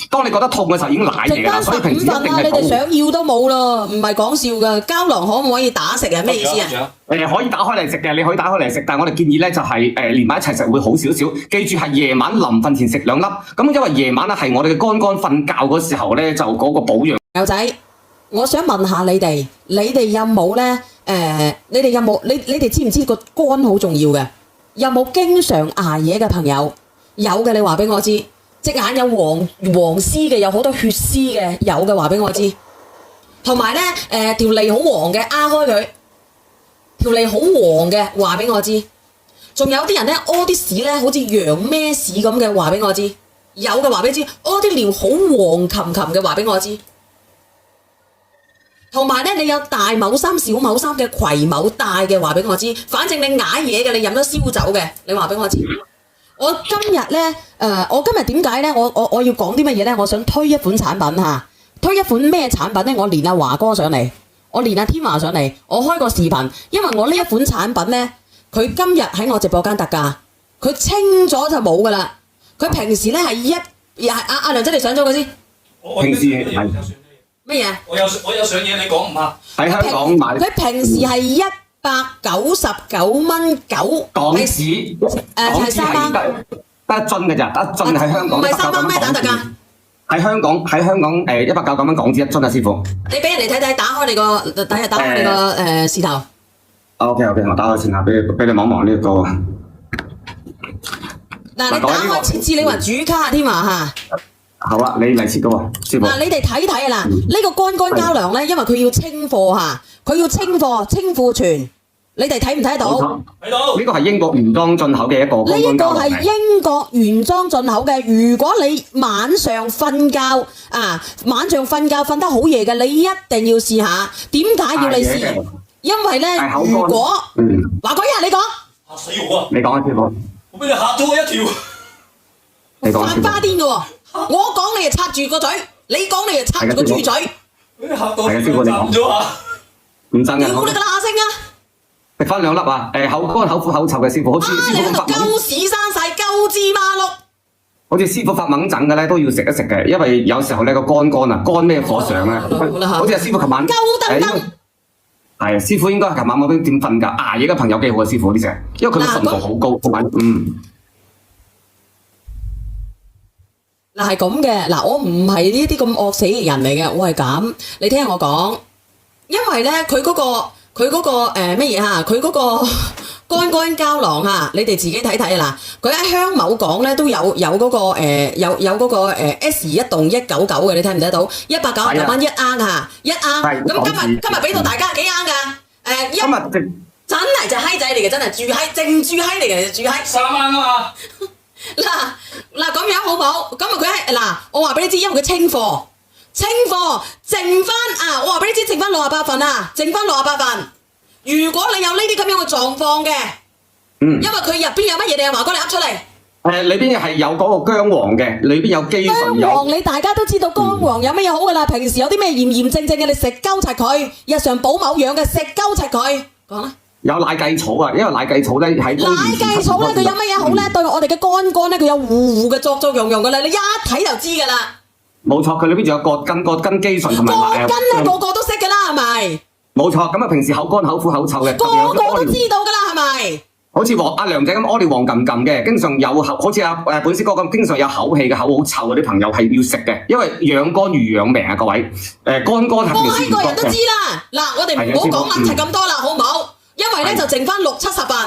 當你覺得痛嘅時候已經舐嘢㗎啦，所以平時一定係你哋想要都冇咯，唔係講笑㗎。膠囊可唔可以打食啊？咩意思啊？可以打開嚟食嘅，你可以打開嚟食，但係我哋建議咧就係連埋一齊食會好少少。記住係夜晚臨瞓前食2粒，咁因為夜晚咧係我哋嘅肝瞓覺嗰時候咧就嗰個保養。友仔，我想問下你哋有冇咧？你哋有冇？你哋知唔知個肝好重要嘅？有冇經常捱夜嘅朋友？有嘅，你話俾我知。隻眼有黃絲嘅，有好多血絲嘅，有嘅話俾我知。同埋咧，條脷好黃嘅，壓開佢。條脷好黃嘅，話俾我知。仲有啲人咧屙啲屎咧，好似羊咩屎咁嘅，話俾我知。有嘅話俾你知，屙啲尿好黃琴琴嘅，話俾我知。同埋咧，你有大某衫、小某衫嘅葵某帶嘅，話俾我知。反正你捱嘢嘅，你飲咗燒酒嘅，你話俾我知。我今日咧，我今日點解咧？我要講啲乜嘢咧？我想推一款產品嚇，推一款咩產品咧？我連阿華哥上嚟，我連阿天華上嚟，我開個視頻，因為我呢一款產品咧，佢今日喺我直播間特價，佢清咗就冇噶啦。佢平時咧係阿梁仔，你上咗佢先。平時係乜嘢？我有上嘢，你講唔怕？喺香港買。佢平時係199蚊9港紙，港紙係得1樽嘅咋，得1樽喺香港。唔係3包咩打特價？喺香港199蚊港紙1樽啊，師傅。你俾人哋睇睇，打開你個視頭。OK，我打開先啊，俾你望望呢個。嗱，你打開設置你話主卡添啊嚇。好啊，你嚟切嘅喎，師傅。嗱，你哋睇睇啊嗱，呢個肝膠囊咧，因為佢要清貨嚇，佢要清貨清庫存，你哋睇唔睇到？睇到。呢個係英國原裝進口嘅一個肝膠囊。呢個係英國原裝進口嘅。如果你晚上瞓覺瞓得好夜嘅，你一定要試下。點解要你試？因為咧，如果華哥你講嚇死我啊！你講啊，師傅。我俾你嚇咗我一跳。犯花癲嘅喎。我講你就插住個嘴，你講你就插住個豬嘴。俾你嚇到斬咗啊！唔真嘅。屌你個乸聲啊！食翻2粒啊！口乾口苦口臭嘅師傅，好似師傅咁發懵。鳩屎生晒鳩芝麻碌。好似師傅發懵疹嘅咧，都要食一食嘅，因為有時候咧個肝啊，肝咩火上咧，好似阿師傅琴晚。鳩燈燈。係師傅應該係琴晚冇點瞓㗎，捱夜嘅朋友幾好啊，師傅呢隻，因為佢嘅純度好高，同埋嗱係咁嘅，嗱我唔係呢啲咁惡死嘅人嚟嘅，我係咁，你聽我講，因為咧佢嗰個乜嘢嚇，佢嗰個乾乾膠囊嚇，你哋自己睇睇啦。佢喺香某港咧都有嗰個有嗰個S 1棟199嘅，你睇唔睇得到？199蚊一盎嚇，一盎。咁今日俾到大家幾盎㗎？今日真係隻閪仔嚟嘅，真係住閪，正住閪嚟嘅，住閪。3盎啊嘛。嗱咁樣好唔好？咁啊佢係嗱，我話俾你知，因為佢清貨，剩翻啊！我話俾你知，剩翻68份啊，剩翻68份。如果你有呢啲咁樣嘅狀況嘅，因為佢入邊有乜嘢，你阿華哥你噏出嚟。裏邊係有嗰個薑黃嘅，裏邊有肌醇有。薑黃你大家都知道薑黃有乜嘢好噶啦？平時有啲咩炎症嘅，你食鳩柒佢；日常補某樣嘅，食鳩柒佢。講啦。有奶薊草啊，因為奶薊草咧喺奶薊草咧，佢有乜嘢好咧？對我哋嘅肝咧，佢有糊嘅作用噶啦，你一睇就知噶啦。冇錯，佢裏邊仲有葛根肌醇同埋葛根咧，個個都識噶啦，係咪？冇錯，咁啊平時口乾口苦口臭嘅，個個都知道噶啦，係咪？好似阿梁仔咁屙尿黃撳撳嘅，經常有好似本師哥咁，經常有口氣嘅，口好臭嗰啲朋友係要食嘅，因為養肝如養命啊，各位。肝係平時個人都知啦。嗱，我哋唔好講問題咁多啦，好唔好？因為咧就剩翻60-70份，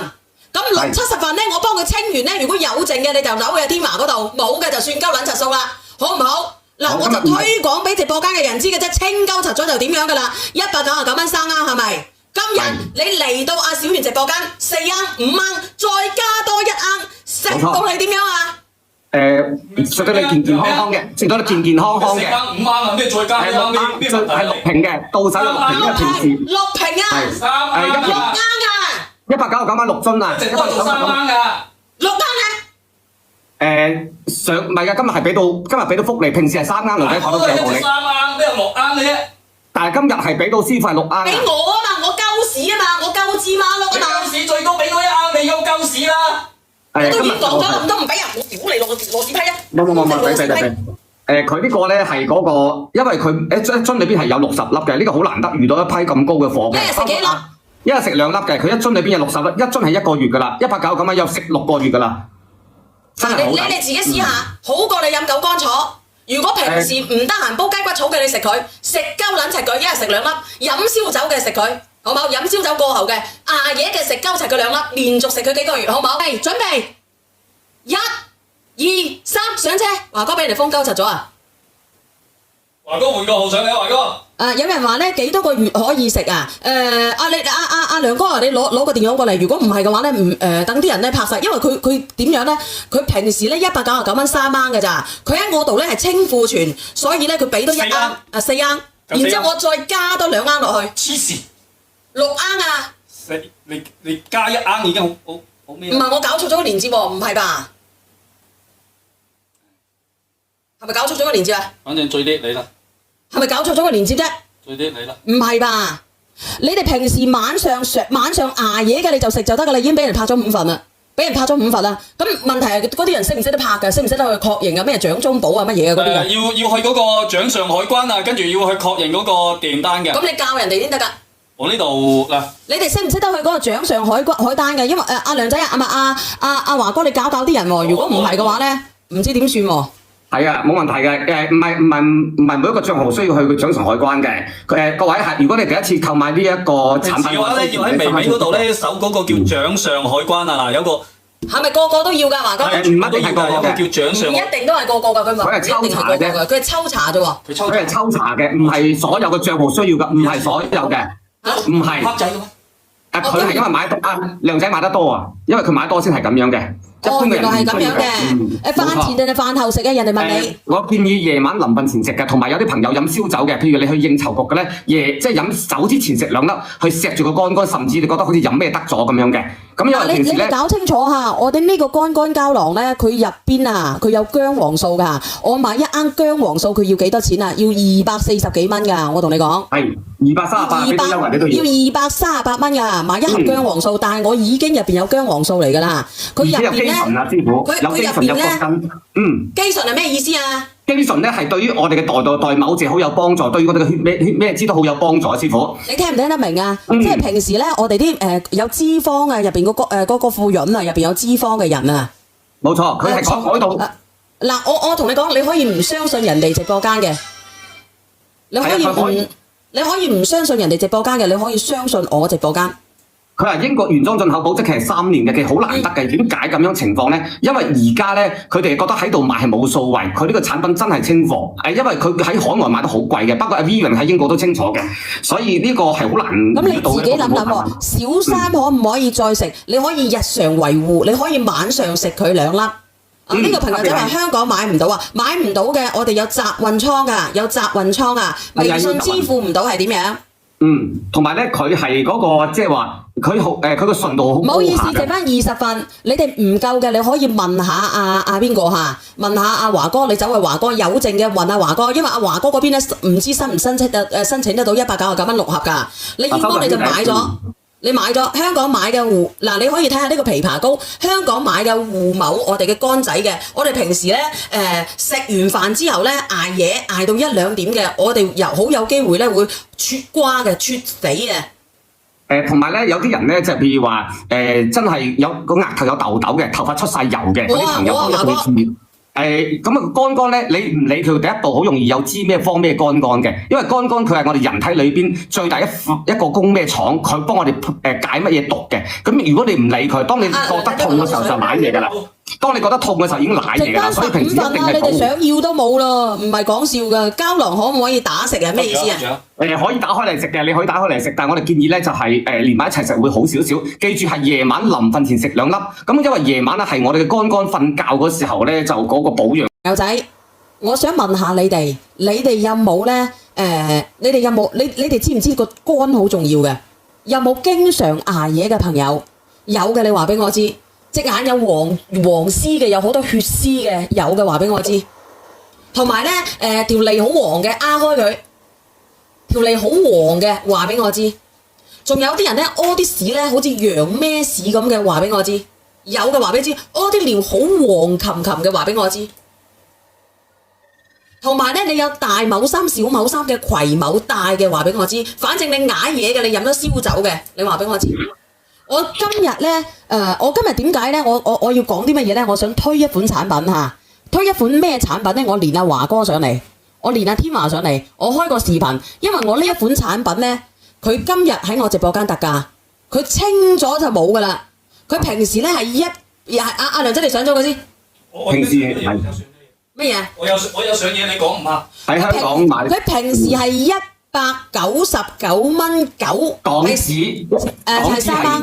咁60-70份咧，我幫佢清完咧，如果有剩嘅你就扭去天華嗰度，冇嘅就算鳩撚柒數啦，好唔好？嗱，我就推廣俾直播間嘅人知嘅啫，清鳩柒咗就點樣噶啦，199蚊3盎係咪？今日你嚟到阿小圓直播間4盎5盎，再加多1盎，食到你點樣啊？食到你健健康康嘅，食到你健健康康嘅。5盎啊？咩再加5盎？咩問題？係6瓶嘅，到手6瓶，因為平時6瓶啊，6盎啊，199蚊6樽啊，直播到3盎噶，6盎啊。唔係㗎，今日俾到福利，平時係3盎，女仔講到有道理。3盎，咩6盎嘅啫？但係今日係俾到師傅係6盎。俾我啊嘛，我鳩屎啊嘛，我鳩芝麻碌啊嘛。鳩屎最多俾多1盎，你有鳩屎啦。我都已經講咗咁多唔俾人，我屌你攞屎批啊！冇，佢呢個咧係嗰個，因為佢一樽裏邊係有60粒嘅，呢個好難得遇到一批咁高嘅貨嘅。一日食幾粒？一日食2粒嘅，佢一樽裏邊有60粒，一樽係1個月㗎啦，199蚊又食6個月㗎啦，真係好抵。你自己試下，好過你飲狗肝草。如果平時唔得閒煲雞骨草嘅，你食佢，食鳩撚柒佢，一日食2粒，飲燒酒嘅食佢。好冇？飲燒酒過後嘅，捱夜嘅食鳩柒佢2粒，連續食佢幾個月，好冇？係準備，1、2、3上車，華哥俾人哋封鳩柒咗啊！華哥換個號上嚟啊，華哥。有人話咧幾多個月可以食啊？阿梁哥啊，你攞個電話過嚟。如果唔係嘅話咧，等啲人咧拍晒，因為佢點樣咧？佢平時咧199蚊3盎嘅咋，佢喺我度咧係清庫存，所以咧佢俾多1盎4盎，然之後我再加多2盎落去。黐線！6盎啊！你加1盎已經好咩？唔係我搞錯咗個連接喎，唔係吧？係咪搞錯咗個連接啊？反正最啲你啦。係咪搞錯咗個連接啫？最啲你啦。唔係吧？你哋平時晚上捱夜嘅你就食就得㗎啦，已經俾人拍咗5份啦，俾人拍咗5份啦。咁問題係嗰啲人識唔識得拍㗎？識唔識得去確認啊？咩掌中寶啊？乜嘢啊？嗰啲人要去嗰個掌上海關啊，跟住要去確認嗰個訂單嘅。咁你教人哋先得㗎。我呢度嗱，你哋識唔識得去嗰個掌上海單嘅？因為阿梁仔阿華哥，你教啲人喎。如果唔係嘅話咧，唔知點算喎。係啊，冇問題嘅。唔係每一個帳號需要去掌上海關嘅。各位係，如果你第一次購買呢一個產品嘅話咧，要喺微微嗰度咧搜嗰個叫掌上海關啊！嗱，有個係咪個個都要㗎？華哥唔一定係個個嘅，叫掌上，唔一定都係個個㗎。佢係抽查嘅啫，佢係抽查啫喎。佢係抽查嘅，唔係所有嘅帳號需要㗎，唔係所有嘅，唔係。黑仔嘅咩？佢係因為買靚仔買得多啊，因為佢買多先係咁樣嘅。原來係咁樣嘅。飯前定係飯後食啊？人哋問你。我建議夜晚臨瞓前食嘅，同埋有啲朋友飲燒酒嘅，譬如你去應酬局嘅咧，即係飲酒之前食2粒，去錫住個肝肝，甚至你覺得好似飲咩得咗咁樣嘅。咁因為平時咧，你搞清楚下，我哋呢個乾膠囊咧，佢入邊啊，佢有薑黃素㗎。我買1盎薑黃素，佢要幾多錢啊？要240幾蚊㗎。我同你講。係238，俾啲優惠你都要。要238蚊㗎，買1盒薑黃素，但係我已經入邊有薑黃素嚟㗎啦。佢入邊咧，有肌醇啊，師傅，有肌醇有骨根。肌醇係咩意思啊？基醇咧係對於我哋嘅代某謝好有幫助，對於我哋嘅血咩脂都好有幫助啊，師傅。你聽唔聽得明啊？即係平時咧，我哋啲有脂肪啊，入邊嗰個副潤啊，入邊有脂肪嘅人啊，冇錯，佢係講到嗱，我同你講，你可以唔相信人哋直播間嘅，你可以唔相信人哋直播間嘅，你可以相信我直播間。佢係英國原裝進口保質期係3年嘅，其實好難得嘅。點解咁樣情況咧？因為而家咧，佢哋覺得喺度賣係冇數位，佢呢個產品真係清貨。因為佢喺海外賣得好貴嘅，不過阿 Vivian 喺英國都清楚嘅，所以呢個係好難。咁你自己諗諗喎，小三可唔可以再食？你可以日常維護，你可以晚上食佢2粒。呢個朋友仔話香港買唔到啊，買唔到嘅，我哋有集運倉㗎，有集運倉啊，微信支付唔到係點樣？同埋咧，佢係嗰個即係話，佢個純度好高。唔好意思，剩翻20份，你哋唔夠嘅，你可以問下阿邊個嚇，問下阿華哥，你走去華哥有剩嘅問阿華哥，因為阿華哥嗰邊咧唔知申唔申請得到199蚊6盒㗎，你應該你就買咗。你買咗香港買嘅嗱，你可以睇下呢個枇杷膏，香港買嘅護某，我哋嘅乾仔嘅，我哋平時咧食完飯之後咧捱夜捱到1、2點嘅，我哋好有機會咧會脱瓜嘅、脱死嘅。同埋咧，有啲人咧就譬如話真係有個額頭有痘痘嘅，頭髮出晒油嘅嗰啲朋友，咁肝咧，你唔理佢第一步，好容易有知咩方咩肝嘅，因為肝佢係我哋人體裏邊最大一個供咩廠，佢幫我哋解乜嘢毒嘅。咁如果你唔理佢，當你覺得痛嘅時候就舐嘢㗎啦。當你覺得痛嘅時候已經舐嘢㗎啦，所以平時一定係你哋想要都冇咯，唔係講笑㗎。膠囊可唔可以打食啊？咩意思啊？可以打開嚟食嘅，你可以打開嚟食，但係我哋建議咧就係連埋一齊食會好少少。記住係夜晚臨瞓前食2粒，咁因為夜晚咧係我哋嘅肝瞓覺嗰時候咧就嗰個保養。友仔，我想問下你哋有冇咧？你哋有冇你哋知唔知個肝好重要嘅？有冇經常捱夜嘅朋友？有嘅，你話俾我知。隻眼有黃絲嘅，有好多血絲嘅，有嘅話俾我知。同埋咧，條脷好黃嘅，開佢。條脷好黃嘅，話俾我知。仲有啲人咧屙啲屎咧，好似羊咩屎咁嘅，話俾我知。有嘅話俾你知，屙啲尿好黃琴嘅，話俾我知。同埋咧，你有大某三、小某三嘅癸某帶嘅，話俾我知。反正你捱夜嘅，你飲咗燒酒嘅，你話俾我知。我今日咧，我今日點解咧？我要講啲乜嘢咧？我想推一款產品嚇，推一款咩產品咧？我連阿華哥上嚟，我連阿天華上嚟，我開個視頻，因為我呢一款產品咧，佢今日喺我直播間特價，佢清咗就冇噶啦。佢平時咧係阿梁仔你上咗佢先，平時係乜嘢？我有上嘢，你講唔怕？喺香港買，佢平時係199蚊9港紙，係3蚊，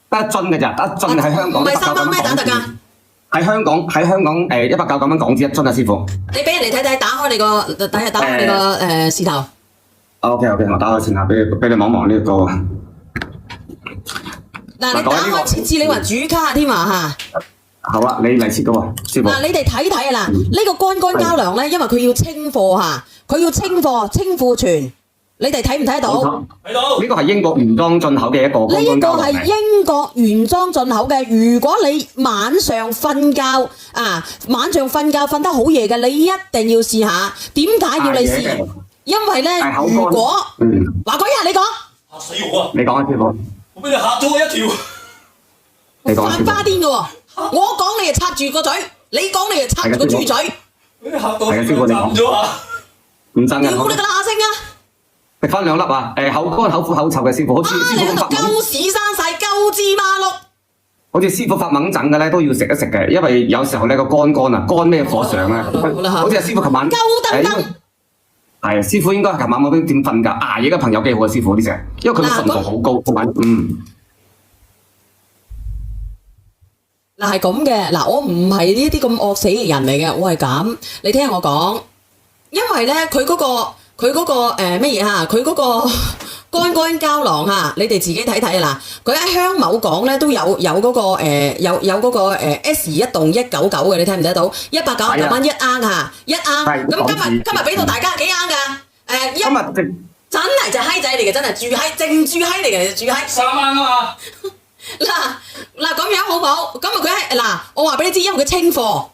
得1樽嘅咋，得1樽喺香港。唔係3蚊咩打特價？喺香港199蚊港紙1樽啊，師傅。你俾人哋睇，打開你個打開你個視頭。OK，我打開先啊，俾你望望呢個。嗱，你打開設置你話主卡添啊嚇。好啊，你嚟切嘅喎，師傅。嗱，你哋睇啊嗱，呢個乾膠囊咧，因為佢要清貨嚇，佢要清貨清庫存。你哋睇唔睇到？睇到。呢個係英國原裝進口嘅一個乾膠囊。呢個係英國原裝進口嘅。如果你晚上瞓覺瞓得好夜嘅，你一定要試下。點解要你試？因為咧，如果華哥你講嚇死我啊！你講啊，師傅。我俾你嚇咗我一跳。犯花癲嘅喎，我講你就插住個嘴，你講你就插住個豬嘴。俾你嚇到震咗啊！唔震嘅。屌你個乸聲啊！食翻2粒啊！口乾口苦口臭嘅師傅，好似師傅咁發鳩屎生晒鳩芝麻碌。好似師傅發猛疹嘅咧，都要食一食嘅，因為有時候咧個肝咩火上咧，好似阿師傅琴晚。鳩登登。係啊，師傅應該係琴晚冇點瞓㗎，捱夜嘅朋友幾好啊，師傅呢隻，因為佢嘅純度好高，同埋嗱係咁嘅，嗱我唔係呢啲咁惡死嘅人嚟嘅，我係咁，你聽我講，因為咧佢嗰個乜嘢嚇，佢嗰個乾膠囊嚇，你哋自己睇睇啊嗱，佢喺香某港咧都有嗰個有嗰個S 1棟199嘅，你睇唔睇到？199蚊1盎嚇，1盎，咁今日俾到大家幾盎㗎？今日真係隻閪仔嚟嘅，真係住閪，正住閪嚟嘅，住閪。3盎啊嘛。嗱咁樣好冇？咁佢係嗱，我話俾你知，因為佢清貨，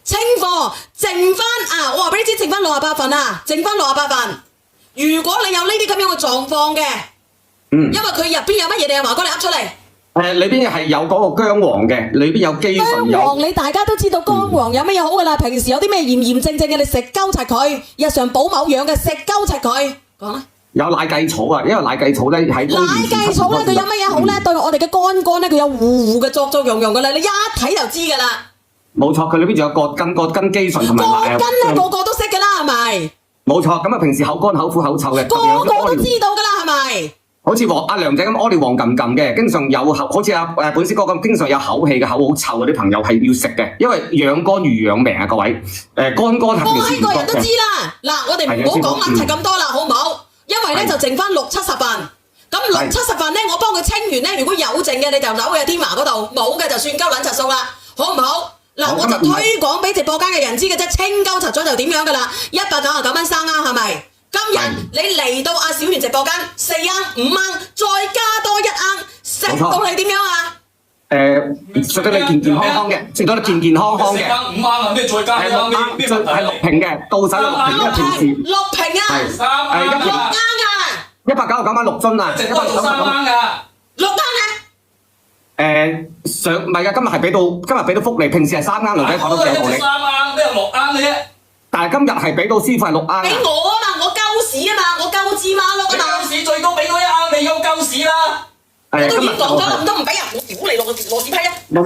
清貨，剩翻啊！我話俾你知，剩翻68份啊，剩翻68份。如果你有呢啲咁樣嘅狀況嘅，因為佢入邊有乜嘢，你阿華哥你噏出嚟。裏邊係有嗰個薑黃嘅，裏邊有肌醇薑黃你大家都知道薑黃有乜嘢好噶啦，平時有啲咩炎症嘅，你食鳩柒佢，日常補某樣嘅食鳩柒佢，講啦。有奶薊草啊，因為奶薊草咧喺奶薊草咧，佢有乜嘢好咧？對我哋嘅肝咧，佢有護嘅作用噶啦，你一睇就知噶啦。冇錯，佢裏邊仲有葛根肌醇同埋葛根咧，個個都識噶啦，係咪？冇錯，咁啊平時口乾口苦口臭嘅，個個都知道噶啦，係咪？好似阿梁仔咁屙尿黃撳撳嘅，經常有好似本師哥咁，經常有口氣嘅口好臭嗰啲朋友係要食嘅，因為養肝如養命啊，各位。肝係平時個人都知啦。嗱，我哋唔好講撚齊咁多啦，好唔好？因為咧就剩翻60-70份，咁60-70份咧，我幫佢清完咧，如果有剩嘅你就扭去天華嗰度，冇嘅就算鳩撚柒數啦，好唔好？嗱，我就推廣俾直播間嘅人知嘅啫，清鳩柒咗就點樣噶啦，199蚊生啱係咪？今日你嚟到阿小圓直播間4盎5盎，再加多1盎，食到你點樣啊？食到你健健康康嘅，食到你健健康康嘅。4盎5盎啊，咩再加1盎？咩係6瓶嘅，到手6瓶嘅平時。6瓶啊3盎，6盎啊，199蚊6樽啊，直播做3盎噶，6盎啊！唔係噶，今日俾到福利，平時係3盎，女仔講到有道理。3盎，咩6盎嘅啫？但係今日係俾到師傅係6盎。俾我啊嘛，我鳩屎啊嘛，我鳩芝麻碌啊嘛。鳩屎最多俾多1盎，你有鳩屎啦。我都已經講咗啦，唔俾人，我屌你攞屎批啊！冇，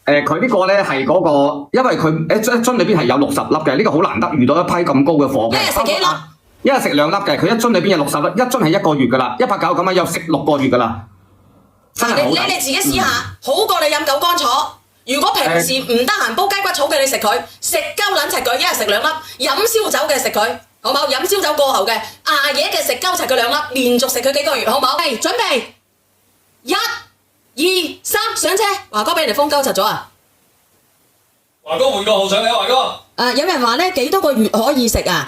俾。佢呢個咧係嗰個，因為佢一樽裏邊係有60粒嘅，呢個好難得遇到一批咁高嘅貨嘅。一日食幾粒？一日食2粒嘅，佢一樽裏邊有60粒，一樽係1個月噶啦，199蚊又食6個月噶啦。真係好抵。你自己試下，好過你飲九乾草。如果平時唔得閒煲雞骨草嘅，你食佢，食鳩撚齊佢，一日食2粒，飲燒酒嘅食佢。好冇？飲燒酒過後嘅，捱夜嘅食鳩齊佢2粒，連續食佢幾個月，好冇？係，準備1、2、3上車，華哥俾人哋封鳩齊咗啊！華哥換個號上嚟啊，華哥。有人話咧幾多個月可以食啊？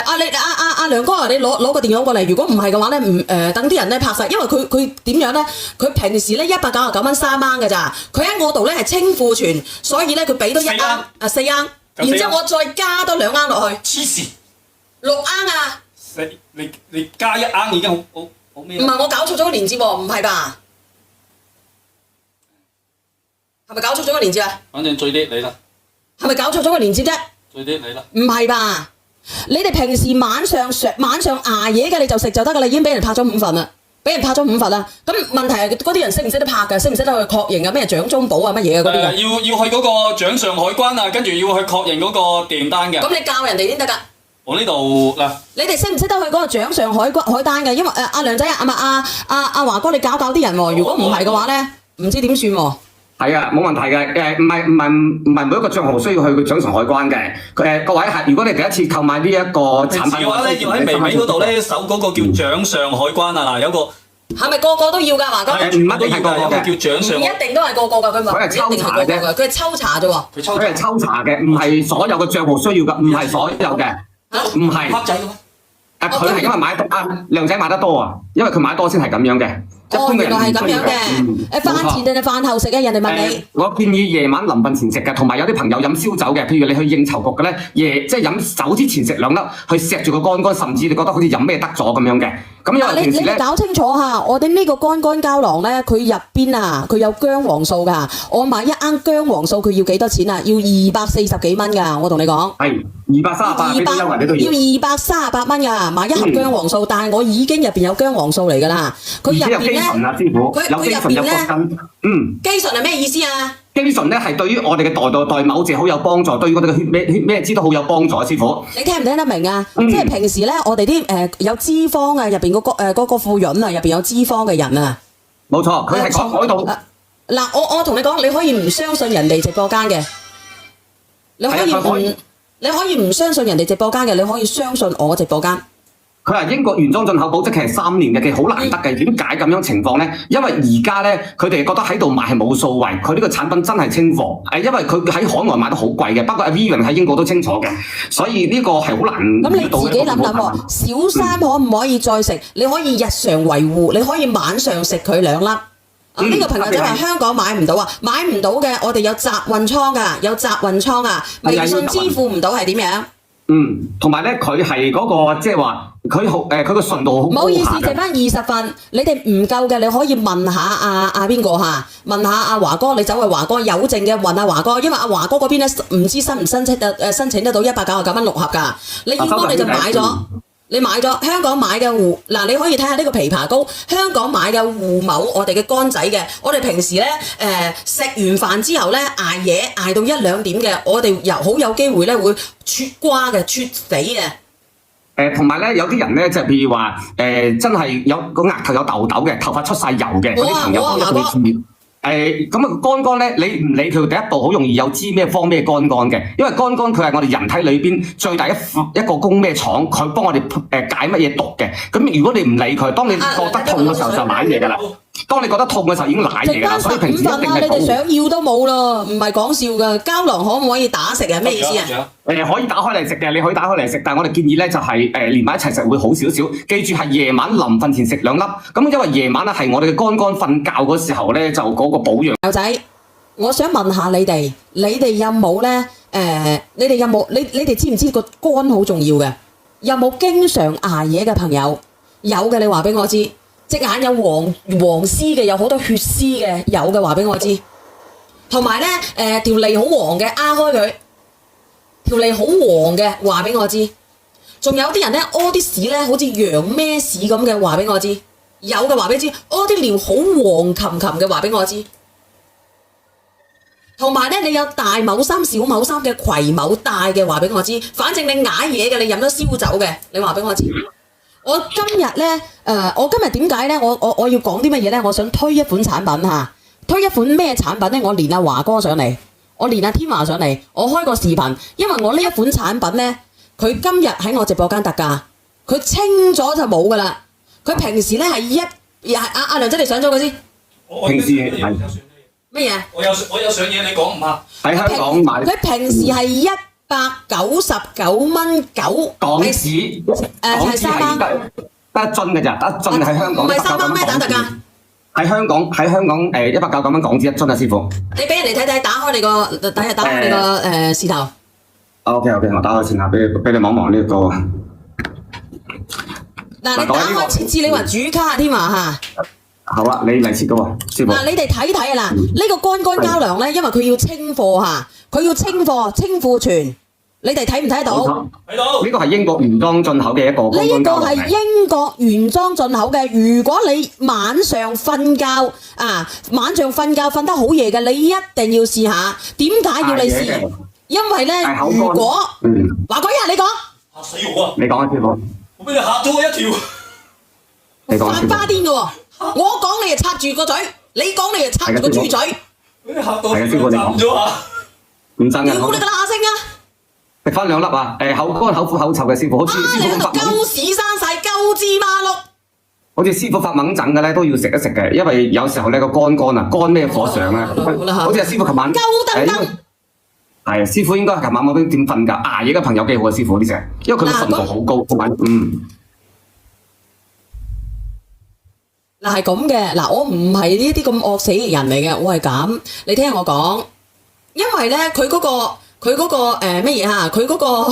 阿梁哥啊，你攞個電腦過嚟。如果唔係嘅話咧，等啲人咧拍實，因為佢點樣咧？佢平時咧199蚊3盎嘅咋，佢喺我度咧係清庫存，所以咧佢俾多1盎4盎，然之後我再加多2盎落去。黐線！6盎啊！你加1盎已經好咩？唔係我搞錯咗個連接喎，唔係吧？係咪搞錯咗個連接啊？反正最啲你啦。係咪搞錯咗個連接啫？最啲你啦。唔係吧？你哋平時晚上捱夜嘅你就食就得㗎啦，已經俾人拍咗5份啦，俾人拍咗5份啦。咁問題係嗰啲人識唔識得拍㗎？識唔識得去確認啊？咩掌中寶啊乜嘢啊嗰啲㗎？要去嗰個掌上海關啊，跟住要去確認嗰個訂單嘅。咁你教人哋先得㗎。我呢度嗱，你哋識唔識得去嗰個掌上海單嘅？因為阿梁仔阿華哥你教啲人喎，如果唔係嘅話咧，唔知點算喎。係啊，冇問題嘅。唔係每一個帳號需要去掌上海關嘅。各位係，如果你第一次購買呢一個產品嘅話咧，要喺微微嗰度咧搜嗰個叫掌上海關啊！嗱，有個係咪個個都要㗎，華哥？唔一定係個個嘅，叫掌上。唔一定都係個個㗎，佢話係抽查啫，佢係抽查啫喎。佢係抽查嘅，唔係所有嘅帳號需要㗎，唔係所有嘅，唔係。黑仔嘅咩？佢係因為靚仔買得多啊，因為佢買多先係咁樣嘅。原來係咁樣嘅。飯前定係飯後食嘅？人哋問你。我建議夜晚臨瞓前食嘅，同埋有啲朋友飲燒酒嘅，譬如你去應酬局嘅咧，即係飲酒之前食2粒，去錫住個肝，甚至你覺得好似飲咩得咗咁樣嘅。咁因為平時咧，你搞清楚下，我哋呢個肝膠囊咧，佢入邊啊，佢有薑黃素㗎。我買1盎薑黃素，佢要幾多錢啊？要240幾蚊㗎，我同你講。係238，俾啲優惠你都要。要238蚊㗎，買1盒薑黃素，但係我已經入邊有薑黃素嚟㗎啦。佢入邊咧，佢入邊咧，肌醇係咩意思啊？肌醇咧係對於我哋嘅代某謝好有幫助，對於我哋嘅血咩脂都好有幫助啊！師傅，你聽唔聽得明啊？即係平時咧，我哋啲有脂肪啊，入邊嗰個副潤啊，入邊有脂肪嘅人啊，冇錯，佢係講到嗱，我同你講，你可以唔相信人哋直播間嘅，你可以唔相信人哋直播間嘅，你可以相信我直播間。佢係英國原裝進口保質期係3年嘅，其實好難得嘅。點解咁樣情況咧？因為而家咧，佢哋覺得喺度賣係冇數位，佢呢個產品真係清貨。因為佢喺海外賣得好貴嘅，不過阿 Vivian 喺英國都清楚嘅，所以呢個係好難。咁你自己諗諗喎，小三可唔可以再食？你可以日常維護，你可以晚上食佢2粒。呢個朋友仔話香港買唔到啊，買唔到嘅，我哋有集運倉噶，有集運倉啊，微信支付唔到係點樣？同埋咧，佢係嗰個即係話，佢好佢個順度好高下嘅。唔好意思，剩翻20份，你哋唔夠嘅，你可以問下阿邊個嚇，問下阿華哥，你走去華哥有剩嘅問阿華哥，因為阿華哥嗰邊咧唔知申唔申請得到199蚊6盒㗎，你應該你就買咗。你買咗香港買嘅嗱，你可以睇下呢個枇杷膏，香港買嘅胡某，我哋嘅乾仔嘅，我哋平時咧食完飯之後咧捱夜捱到1、2點嘅，我哋好有機會咧會脫瓜嘅、脫死嘅。同埋咧，有啲人咧，就譬如話真係有個額頭有痘痘嘅，頭髮出晒油嘅嗰啲朋友，一定要注意。咁啊乾乾咧，你唔理佢第一步，好容易有支咩方咩乾乾嘅，因為乾乾佢係我哋人體裏邊最大一個供咩廠，佢幫我哋解乜嘢毒嘅。咁如果你唔理佢，當你覺得痛嘅時候就舐嘢㗎啦。當你覺得痛嘅時候已經舐嘢㗎啦，所以平時一定係你哋想要都冇咯，唔係講笑㗎。膠囊可唔可以打食啊？咩意思啊？可以打開嚟食嘅，你可以打開嚟食，但係我哋建議咧就係連埋一齊食會好少少。記住係夜晚臨瞓前食2粒，咁因為夜晚咧係我哋嘅乾乾瞓覺嗰時候咧就嗰個保養。友仔，我想問下你哋有冇咧？你哋有冇你哋知唔知個肝好重要嘅？有冇經常捱夜嘅朋友？有嘅，你話俾我知。隻眼有黃絲嘅，有好多血絲嘅，有嘅話俾我知。同埋咧，條脷好黃嘅，開佢。條脷好黃嘅，話俾我知。仲有啲人咧屙啲屎咧，好似羊咩屎咁嘅，話俾我知。有嘅話俾你知，屙啲尿好黃琴琴嘅，話俾我知。同埋咧，你有大某衫、小某衫嘅葵某帶嘅，話俾我知。反正你捱嘢嘅，你飲咗燒酒嘅，你話俾我知。我今日咧，我今日點解咧？我要講啲乜嘢咧？我想推一款產品嚇，推一款咩產品咧？我連阿華哥上嚟，我連阿天華上嚟，我開個視頻，因為我呢一款產品咧，佢今日喺我直播間特價，佢清咗就冇噶啦。佢平時咧係阿梁仔你上咗佢先。平時係乜嘢？我有上嘢，你講唔怕？喺香港買。佢平時係199蚊9港紙，係3蚊，得一樽嘅咋，得一樽喺香港。唔係3蚊咩打特價？喺香港199蚊港紙一樽啊，師傅。你俾人哋睇，打開你個打開你個視頭。OK，我打開先啊，俾你望望呢個。嗱，你打開設置，你話主卡添啊嚇。好啊，你嚟切嘅喎，師傅。嗱，你哋睇睇啊嗱，呢個乾膠囊咧，因為佢要清貨嚇，佢要清貨清庫存，你哋睇唔睇到？睇到。呢個係英國原裝進口嘅一個乾膠囊。呢個係英國原裝進口嘅，如果你晚上瞓覺瞓得好夜嘅，你一定要試下。點解要你試？因為咧，如果華哥你講嚇死我啊！你講啊，師傅。我俾你嚇咗我一跳。你講。犯花癲嘅喎。我講你就插住個嘴，你講你就插住個豬嘴。俾你嚇到我震咗啊！唔震嘅。屌你個乸聲啊！食翻2粒啊！口乾口苦口臭嘅師傅，好似師傅咁發懵。鳩屎生晒鳩芝麻碌。好似師傅發懵疹嘅咧，都要食一食嘅，因為有時候咧個乾啊，乾咩火上啊？好似阿師傅琴晚。鳩登登。係師傅應該係琴晚冇點瞓㗎，捱夜嘅朋友幾好啊！師傅呢隻，因為佢嘅純度好高，同埋嗱係咁嘅，嗱我唔係呢啲咁惡死嘅人嚟嘅，我係咁，你聽我講，因為咧佢嗰個乜嘢嚇，佢嗰個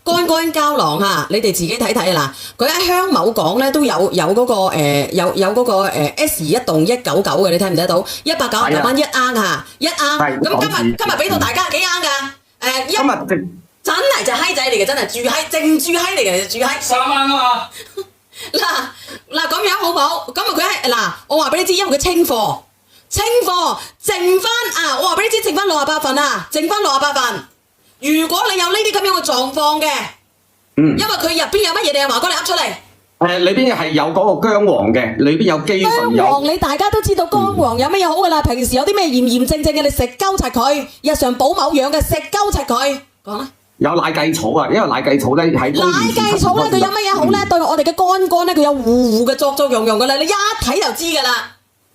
乾膠囊嚇，你哋自己睇睇啊嗱，佢喺香某港咧都有嗰個有嗰個S 1棟199嘅，你睇唔睇到？199蚊1盎嚇，1盎，咁今日俾到大家幾盎㗎？今日真係隻閪仔嚟嘅，真係住閪正住閪嚟嘅，住閪3盎啊嘛。嗱咁樣好唔好？咁佢係嗱，我話俾你知，因為佢清貨，剩翻我話俾你知，剩翻68份啊，剩翻68份。如果你有呢啲咁樣嘅狀況嘅，因為佢入邊有乜嘢，你阿華哥你噏出嚟。裏邊係有嗰個薑黃嘅，裏邊有肌醇。薑黃你大家都知道薑黃有乜嘢好噶啦，平時有啲咩炎症嘅，你食鳩柒佢，日常補某樣嘅食鳩柒佢，講啦。有奶薊草啊，因為奶薊草咧喺奶薊草咧，佢有乜嘢好咧？對我哋嘅肝咧，佢有糊嘅作用噶啦，你一睇就知噶啦。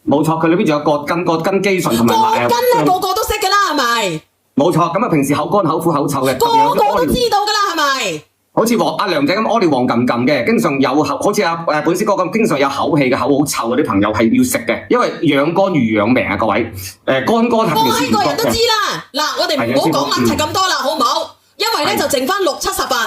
冇錯，佢裏邊仲有葛根肌醇同埋葛根咧，個個都識噶啦，係咪？冇錯，咁啊平時口乾口苦口臭嘅，個個都知道噶啦，係咪？好似阿梁仔咁屙尿黃撳撳嘅，經常有好似本師哥咁，經常有口氣嘅口好臭嗰啲朋友係要食嘅，因為養肝如養命啊，各位。肝係平時唔個人都知啦。嗱，我哋唔好講問題咁多啦，好唔好？因為咧就剩翻60-70份。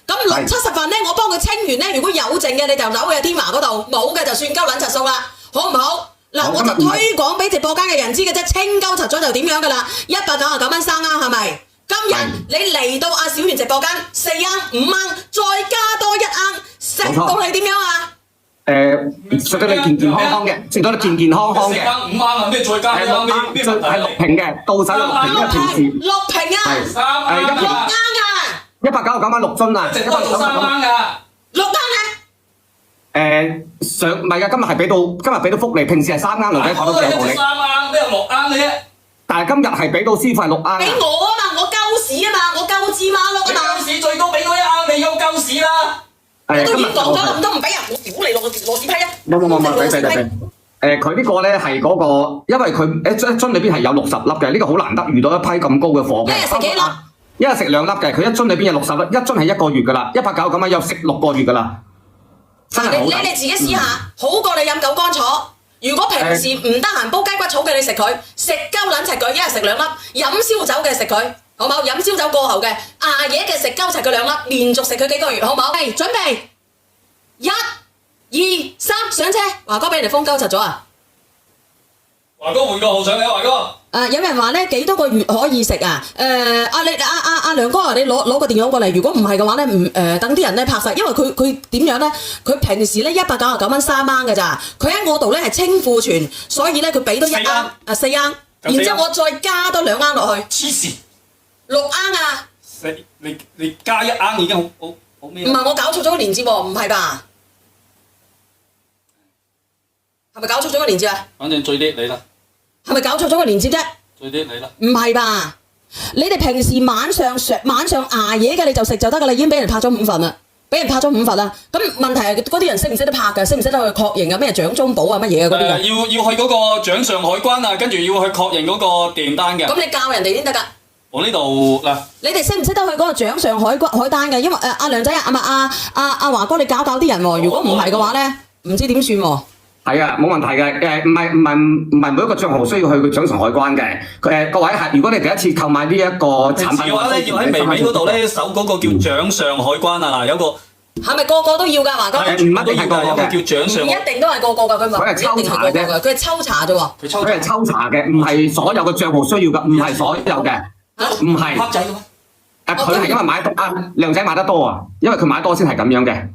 咁60-70份咧，我幫佢清完咧，如果有剩嘅你就扭去天華嗰度，冇嘅就算鳩撚柒數啦，好唔好？嗱，我就推廣俾直播間嘅人知嘅啫，清鳩柒咗就點樣噶啦，199蚊3盎係咪？今日你嚟到阿小圓直播間4盎5盎，再加多1盎，食到你點樣啊？食到你健健康康嘅，食到你健健康康嘅。4盎5盎咩？再加1盎咩問題？係6瓶嘅，到手6瓶嘅平時。6瓶啊！3盎，6盎啊！199蚊6樽啊！直播到3盎㗎！6盎啊！唔係㗎，今日俾到福利，平時係3盎，女仔跑到幾多你？3盎，咩6盎嘅啫？但係今日係俾到師傅係6盎。俾我啊嘛，我鳩屎啊嘛，我鳩芝麻碌啊嘛。鳩屎最多俾多1盎，未有鳩屎啦。我都已經講咗咁多唔俾人，我屌你落屎批啊！冇，佢呢個咧係嗰個，因為佢一樽裏邊係有60粒嘅，呢個好難得遇到一批咁高嘅貨嘅。一日食幾粒？一日食2粒嘅，佢一樽裏邊有60粒，一樽係1個月㗎啦，199蚊有食6個月㗎啦。真係好抵。你哋自己試下，好過你飲九乾草。如果平時唔得閒煲雞骨草嘅，你食佢，食鳩撚齊佢，一日食2粒；飲燒酒嘅食佢，好冇？飲燒酒過後嘅，捱夜嘅食鳩齊佢2粒，連續食佢幾個月，好冇？係準備，1、2、3上車。華哥俾人哋封鳩柒咗啊！華哥換個號上嚟，華哥。有人話咧幾多個月可以食啊？阿梁哥啊，你攞個電話過嚟。如果唔係嘅話咧，等啲人咧拍晒，因為佢點樣咧？佢平時咧199蚊3盎嘅咋，佢喺我度咧係清庫存，所以咧佢俾多1盎4盎，然之後我再加多2盎落去。黐線！6盎啊！你加1盎已經好咩？唔係我搞錯咗個連接喎，唔係吧？係咪搞錯咗個連接啊？反正最叻你啦。係咪搞錯咗個連接啫？最叻你啦。唔係吧？你哋平時晚上捱夜嘅你就食就得㗎啦，已經俾人拍咗5份啦，俾人拍咗5份啦。咁問題係嗰啲人識唔識得拍㗎？識唔識得去確認啊？咩掌中寶啊乜嘢啊嗰啲㗎？要去嗰個掌上海關啊，跟住要去確認嗰個訂單嘅。咁你教人哋先得㗎。我呢度嗱，你哋識唔識得去嗰個掌上海單嘅？因為阿梁仔阿華哥你搞啲人喎，如果唔係嘅話咧，唔知點算喎。係啊，冇問題嘅。唔係每一個帳號需要去掌上海關嘅。各位係，如果你第一次購買呢一個產品嘅話咧，要喺微微嗰度咧搜嗰個叫掌上海關啊嗱，有個係咪個個都要㗎？華哥？唔一定係個個嘅，叫掌上。唔一定都係個個㗎，佢係抽查嘅啫。佢係抽查啫喎。佢係抽查嘅，唔係所有嘅帳號需要㗎，唔係所有嘅，唔係。黑仔嘅咩？佢係因為買得靚仔買得多啊，因為佢買多先係咁樣嘅。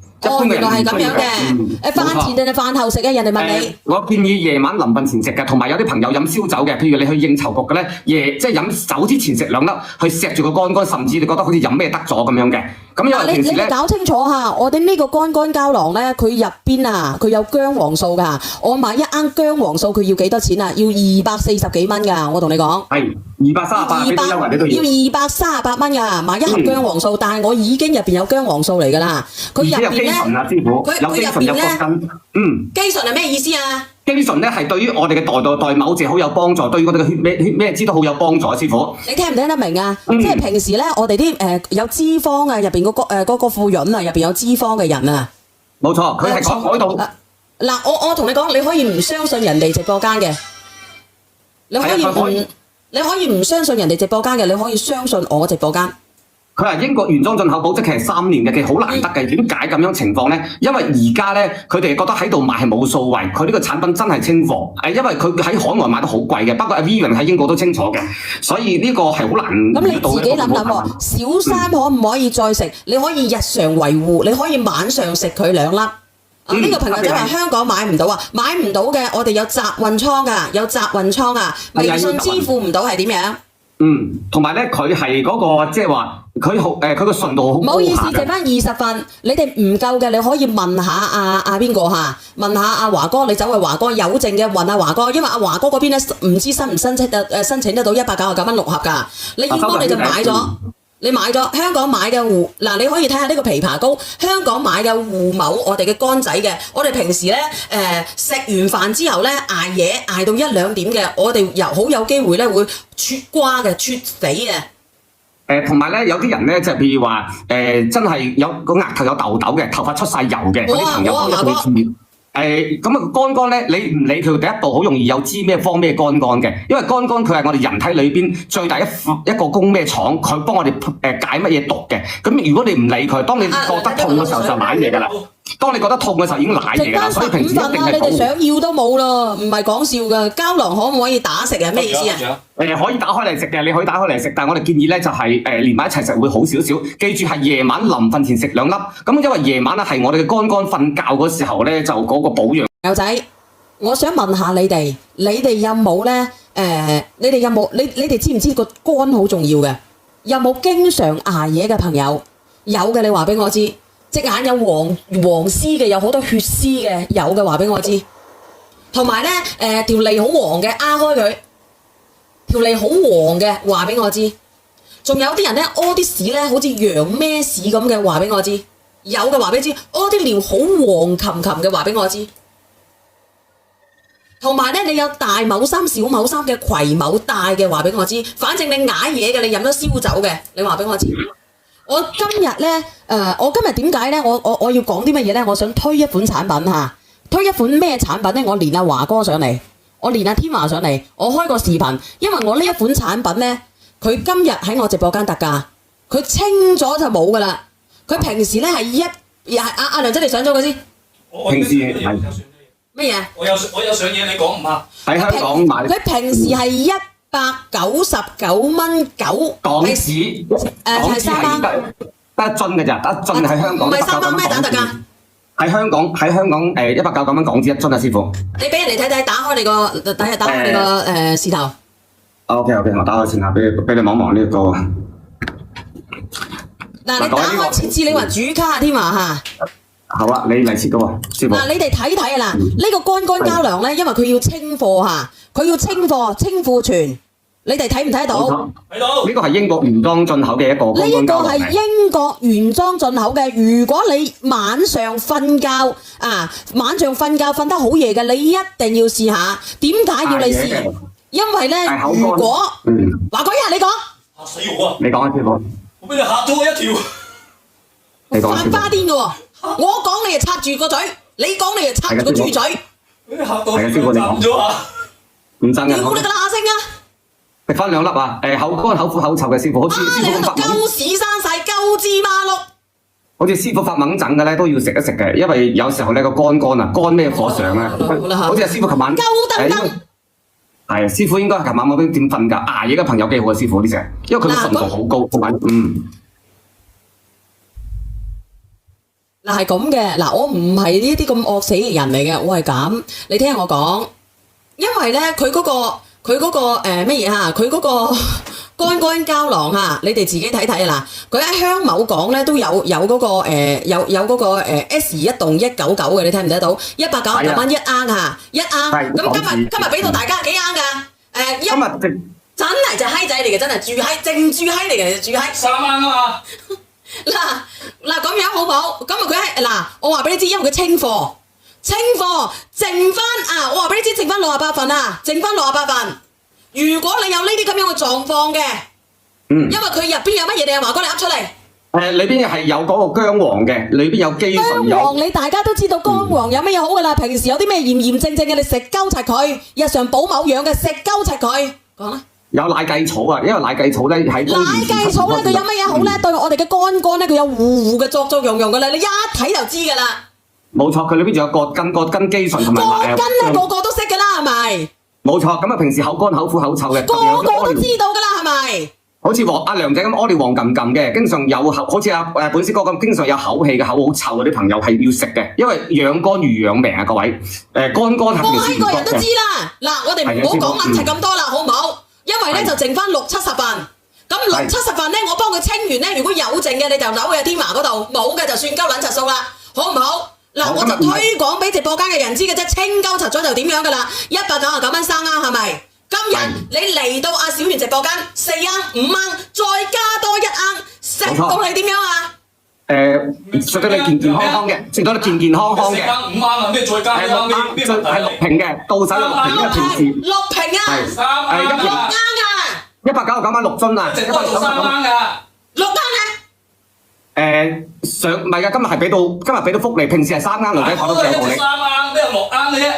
原來係咁樣嘅。飯前定係飯後食啊？人哋問你。我建議夜晚臨瞓前食嘅，同埋有啲朋友飲燒酒嘅，譬如你去應酬局嘅咧，即係飲酒之前食2粒，去錫住個肝，甚至你覺得好似飲咩得咗咁樣嘅。咁因為平時咧，你搞清楚下，我哋呢個肝膠囊咧，佢入邊啊，佢有薑黃素㗎。我買1盎薑黃素，佢要幾多錢啊？要240幾蚊㗎，我同你講。係238，俾啲優惠你都要。要238蚊㗎，買1盒薑黃素，但係我已經入邊有薑黃素嚟㗎啦。佢入邊咧，佢入邊咧，肌醇係咩意思啊？肌醇咧係對於我哋嘅代某謝好有幫助，對於我哋嘅血咩脂都好有幫助，師傅。你聽唔聽得明啊？即係平時咧，我哋啲有脂肪啊，入邊嗰個副潤啊，入邊有脂肪嘅人啊。冇錯，佢係講海度。嗱，我同你講，你可以唔相信人哋直播間嘅，你可以唔相信人哋直播間嘅，你可以相信我直播間。佢係英國原裝進口保質期係3年嘅，其實好難得嘅。點解咁樣情況咧？因為而家咧，佢哋覺得喺度賣係冇數位，佢呢個產品真係清貨。因為佢喺海外賣得好貴嘅，不過阿 Vivian 喺英國都清楚嘅，所以呢個係好難。咁你自己諗諗喎，小三可唔可以再食？你可以日常維護，你可以晚上食佢2粒。呢個朋友仔話香港買唔到啊，買唔到嘅，我哋有集運倉㗎，有集運倉啊，微信支付唔到係點樣？同埋咧，佢係嗰個即係話，佢個純度好高。唔好意思，剩翻20份，你哋唔夠嘅，你可以問下阿邊個嚇，問下阿華哥，你走去華哥有剩嘅問阿華哥，因為阿華哥嗰邊咧唔知申唔申請得到199蚊6盒㗎，你應該你就買咗。你買咗香港買嘅嗱，你可以睇下呢個枇杷膏，香港買嘅護某，我哋嘅肝仔嘅，我哋平時咧食完飯之後咧捱夜捱到1、2點嘅，我哋好有機會咧會脱瓜嘅，脱死嘅。同埋咧，有啲人咧，即係譬如話，真係有個額頭有痘痘嘅，頭髮出晒油嘅嗰啲朋友，一定要注意。咁啊肝肝咧，你唔理佢第一步，好容易有支咩方咩肝肝嘅，因為肝肝佢係我哋人體裏邊最大一個供咩廠，佢幫我哋解乜嘢毒嘅。咁如果你唔理佢，當你覺得痛嘅時候就舐嘢㗎啦。當你覺得痛嘅時候已經舐嘢㗎啦，所以平時一定係你哋想要都冇咯，唔係講笑㗎。膠囊可唔可以打食啊？咩意思啊？可以打開嚟食嘅，你可以打開嚟食，但係我哋建議咧就係連埋一齊食會好少少。記住係夜晚臨瞓前食2粒，咁因為夜晚咧係我哋嘅肝肝瞓覺嗰時候咧就嗰個保養。友仔，我想問下你哋有冇咧？你哋有冇你哋知唔知個肝好重要嘅？有冇經常捱夜嘅朋友？有嘅，你話俾我知。隻眼有黃絲嘅，有好多血絲嘅，有嘅話俾我知。同埋咧，條脷好黃嘅，壓開佢。條脷好黃嘅，話俾我知。仲有啲人咧屙啲屎咧，好似羊咩屎咁嘅，話俾我知。有嘅話俾你知，屙啲尿好黃琴琴嘅，話俾我知。同埋咧，你有大某衫、小某衫嘅癸某帶嘅，話俾我知。反正你捱嘢嘅，你飲咗燒酒嘅，你話俾我知。我今日咧，我今日點解咧？我要講啲乜嘢咧？我想推一款產品嚇，推一款咩產品咧？我連阿華哥上嚟，我連阿天華上嚟，我開個視頻，因為我呢一款產品咧，佢今日喺我直播間特價，佢清咗就冇噶啦。佢平時咧係阿梁仔你上咗佢先，平時係乜嘢？我有上嘢，你講唔怕？喺香港買，佢平時係199蚊9港紙，係3蚊，得一樽嘅咋，得一樽喺香港。唔係3蚊咩打特價？喺香港199蚊港紙一樽啊，師傅。你俾人哋睇睇，打開你個視頭。OK，我打開先下，俾你望望呢個。嗱，你打開設置你話主卡添啊嚇。好啊，你嚟切嘅喎，師傅。嗱，你哋睇睇啊嗱，呢個肝肝膠囊咧，因為佢要清貨嚇，佢要清貨清庫存，你哋睇唔睇到？睇到。呢個係英國原裝進口嘅一個肝肝膠囊。呢個係英國原裝進口嘅，如果你晚上瞓覺瞓得好夜嘅，你一定要試下。點解要你試？因為咧，如果華哥你講嚇死我啊！你講啊，師傅。我俾你嚇咗我一跳。發花癲嘅喎，我講你就插住個嘴，你講你就插住個豬嘴。俾你嚇到震咗啊！唔震嘅。屌你個乸聲啊！食翻2粒啊！口乾口苦口臭嘅師傅，好似師傅發鳩屎生晒鳩芝麻碌。好似師傅發猛疹嘅咧，都要食一食嘅，因為有時候咧個肝啊，肝咩火上咧，好似阿師傅琴晚。鳩登登。係啊，師傅應該係琴晚冇點瞓㗎，捱夜嘅朋友幾好啊，師傅呢隻，因為佢個純度好高，同埋嗱係咁嘅，嗱我唔係呢啲咁惡死嘅人嚟嘅，我係咁，你聽我講，因為咧佢嗰個乜嘢嚇，佢嗰個肝肝膠囊嚇，你哋自己睇睇啊嗱，佢喺香某港咧都有嗰個有嗰個S 1棟199嘅，你睇唔睇到？199蚊1盎嚇，1盎，咁今日俾到大家幾盎㗎？今日真係隻閪仔嚟嘅，真係淨住閪嚟嘅，住閪。3盎啊嘛。嗱咁樣好唔好？咁啊佢係嗱，我話俾你知，因為佢清貨，剩翻我話俾你知，剩翻68份啊，剩翻68份。如果你有呢啲咁樣嘅狀況嘅，因為佢入邊有乜嘢，你阿華哥你噏出嚟。裏邊係有嗰個薑黃嘅，裏邊有肌醇。薑黃你大家都知道薑黃有乜嘢好噶啦，平時有啲咩炎症嘅，你食鳩柒佢，日常補某樣嘅食鳩柒佢，講啦。有奶薊草啊，因為奶薊草咧喺奶薊草咧，佢有乜嘢好咧？對我哋嘅肝咧，佢有護嘅作用噶啦，你一睇就知噶啦。冇錯，佢裏邊仲有葛根肌醇同埋葛根咧，個個都識噶啦，係咪？冇錯，咁啊平時口乾口苦口臭嘅，個個都知道噶啦，係咪？好似阿梁仔咁屙尿黃撳撳嘅，經常有好似本師哥咁，經常有口氣嘅口好臭嗰啲朋友係要食嘅，因為養肝如養命啊，各位。肝係個個人都知啦。嗱，我哋唔好講撚柒咁多啦，好唔好？因為咧就剩翻60-70份，咁60-70份咧，我幫佢清完咧，如果有剩嘅你就扭去天華嗰度，冇嘅就算鳩撚柒數啦，好唔好？嗱，我就推廣俾直播間嘅人知嘅啫，清鳩柒咗就點樣噶啦，199蚊3盎係咪？今日你嚟到阿小圓直播間4盎5盎，再加多1盎，食到你點樣啊？食到你健健康康嘅，食到你健健康康嘅。4盎5盎啊，咩再加1盎？係6瓶嘅，到手6瓶，因為平時6瓶啊，3盎啊，6盎啊。199蚊6樽啊！直播做3蚊㗎。6罌啊！唔係㗎，今日俾到福利，平時係3罌，女仔講都有道理。3罌，咩6罌嘅啫？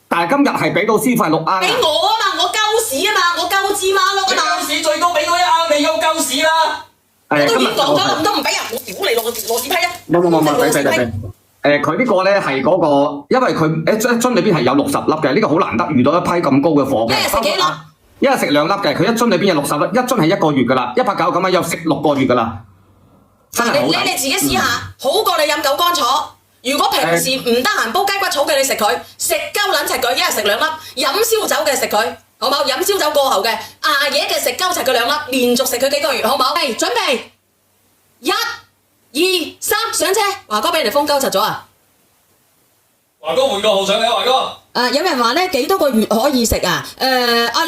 但係今日係俾到師傅係6罌。俾我啊嘛，我鳩屎啊嘛，我鳩芝麻碌啊嘛。鳩屎最多俾多1罌，你有鳩屎啦！我都已經講咗啦，唔通唔俾啊？我屌你攞紙批啊！俾。佢呢個咧係嗰個，因為佢一樽裏邊係有60粒嘅，呢個好難得遇到一批咁高嘅貨嘅。一日食幾粒？一日食2粒嘅，佢一樽裏邊有60粒，一樽係1個月㗎啦，199蚊有食6個月㗎啦，真係好抵。你自己試下，好過你飲九乾草。如果平時唔得閒煲雞骨草嘅，你食佢，食鳩撚齊佢，一日食2粒。飲燒酒嘅食佢，好冇？飲燒酒過後嘅，捱夜嘅食鳩齊佢2粒，連續食佢幾個月，好冇？係準備，1、2、3上車。華哥俾人哋封鳩柒咗啊！華哥換個號上嚟啊，華哥。有人話咧幾多個月可以食啊？阿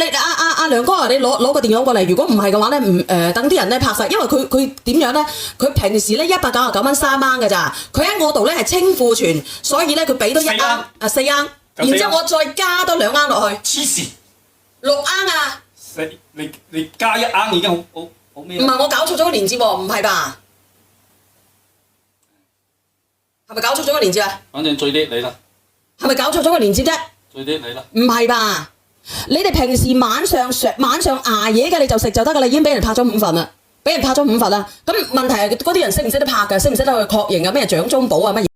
梁哥啊，你攞個電話過嚟。如果唔係嘅話咧，等啲人咧拍晒，因為佢點樣咧？佢平時咧199蚊3罌嘅咋，佢喺我度咧係清庫存，所以咧佢俾多1罌4罌，然之後我再加多2罌落去。黐線，6罌啊！你加1罌已經好咩？唔係我搞錯咗個連接喎，唔係吧？係咪搞錯咗個連接啊？反正最啲你啦。係咪搞錯咗個連接啫？最啲你啦。唔係吧？你哋平時晚上捱夜嘅你就食就得噶啦，已經俾人拍咗5份啦，俾人拍咗5份啦。咁問題係嗰啲人識唔識得拍㗎？識唔識得去確認啊？咩掌中寶啊乜嘢？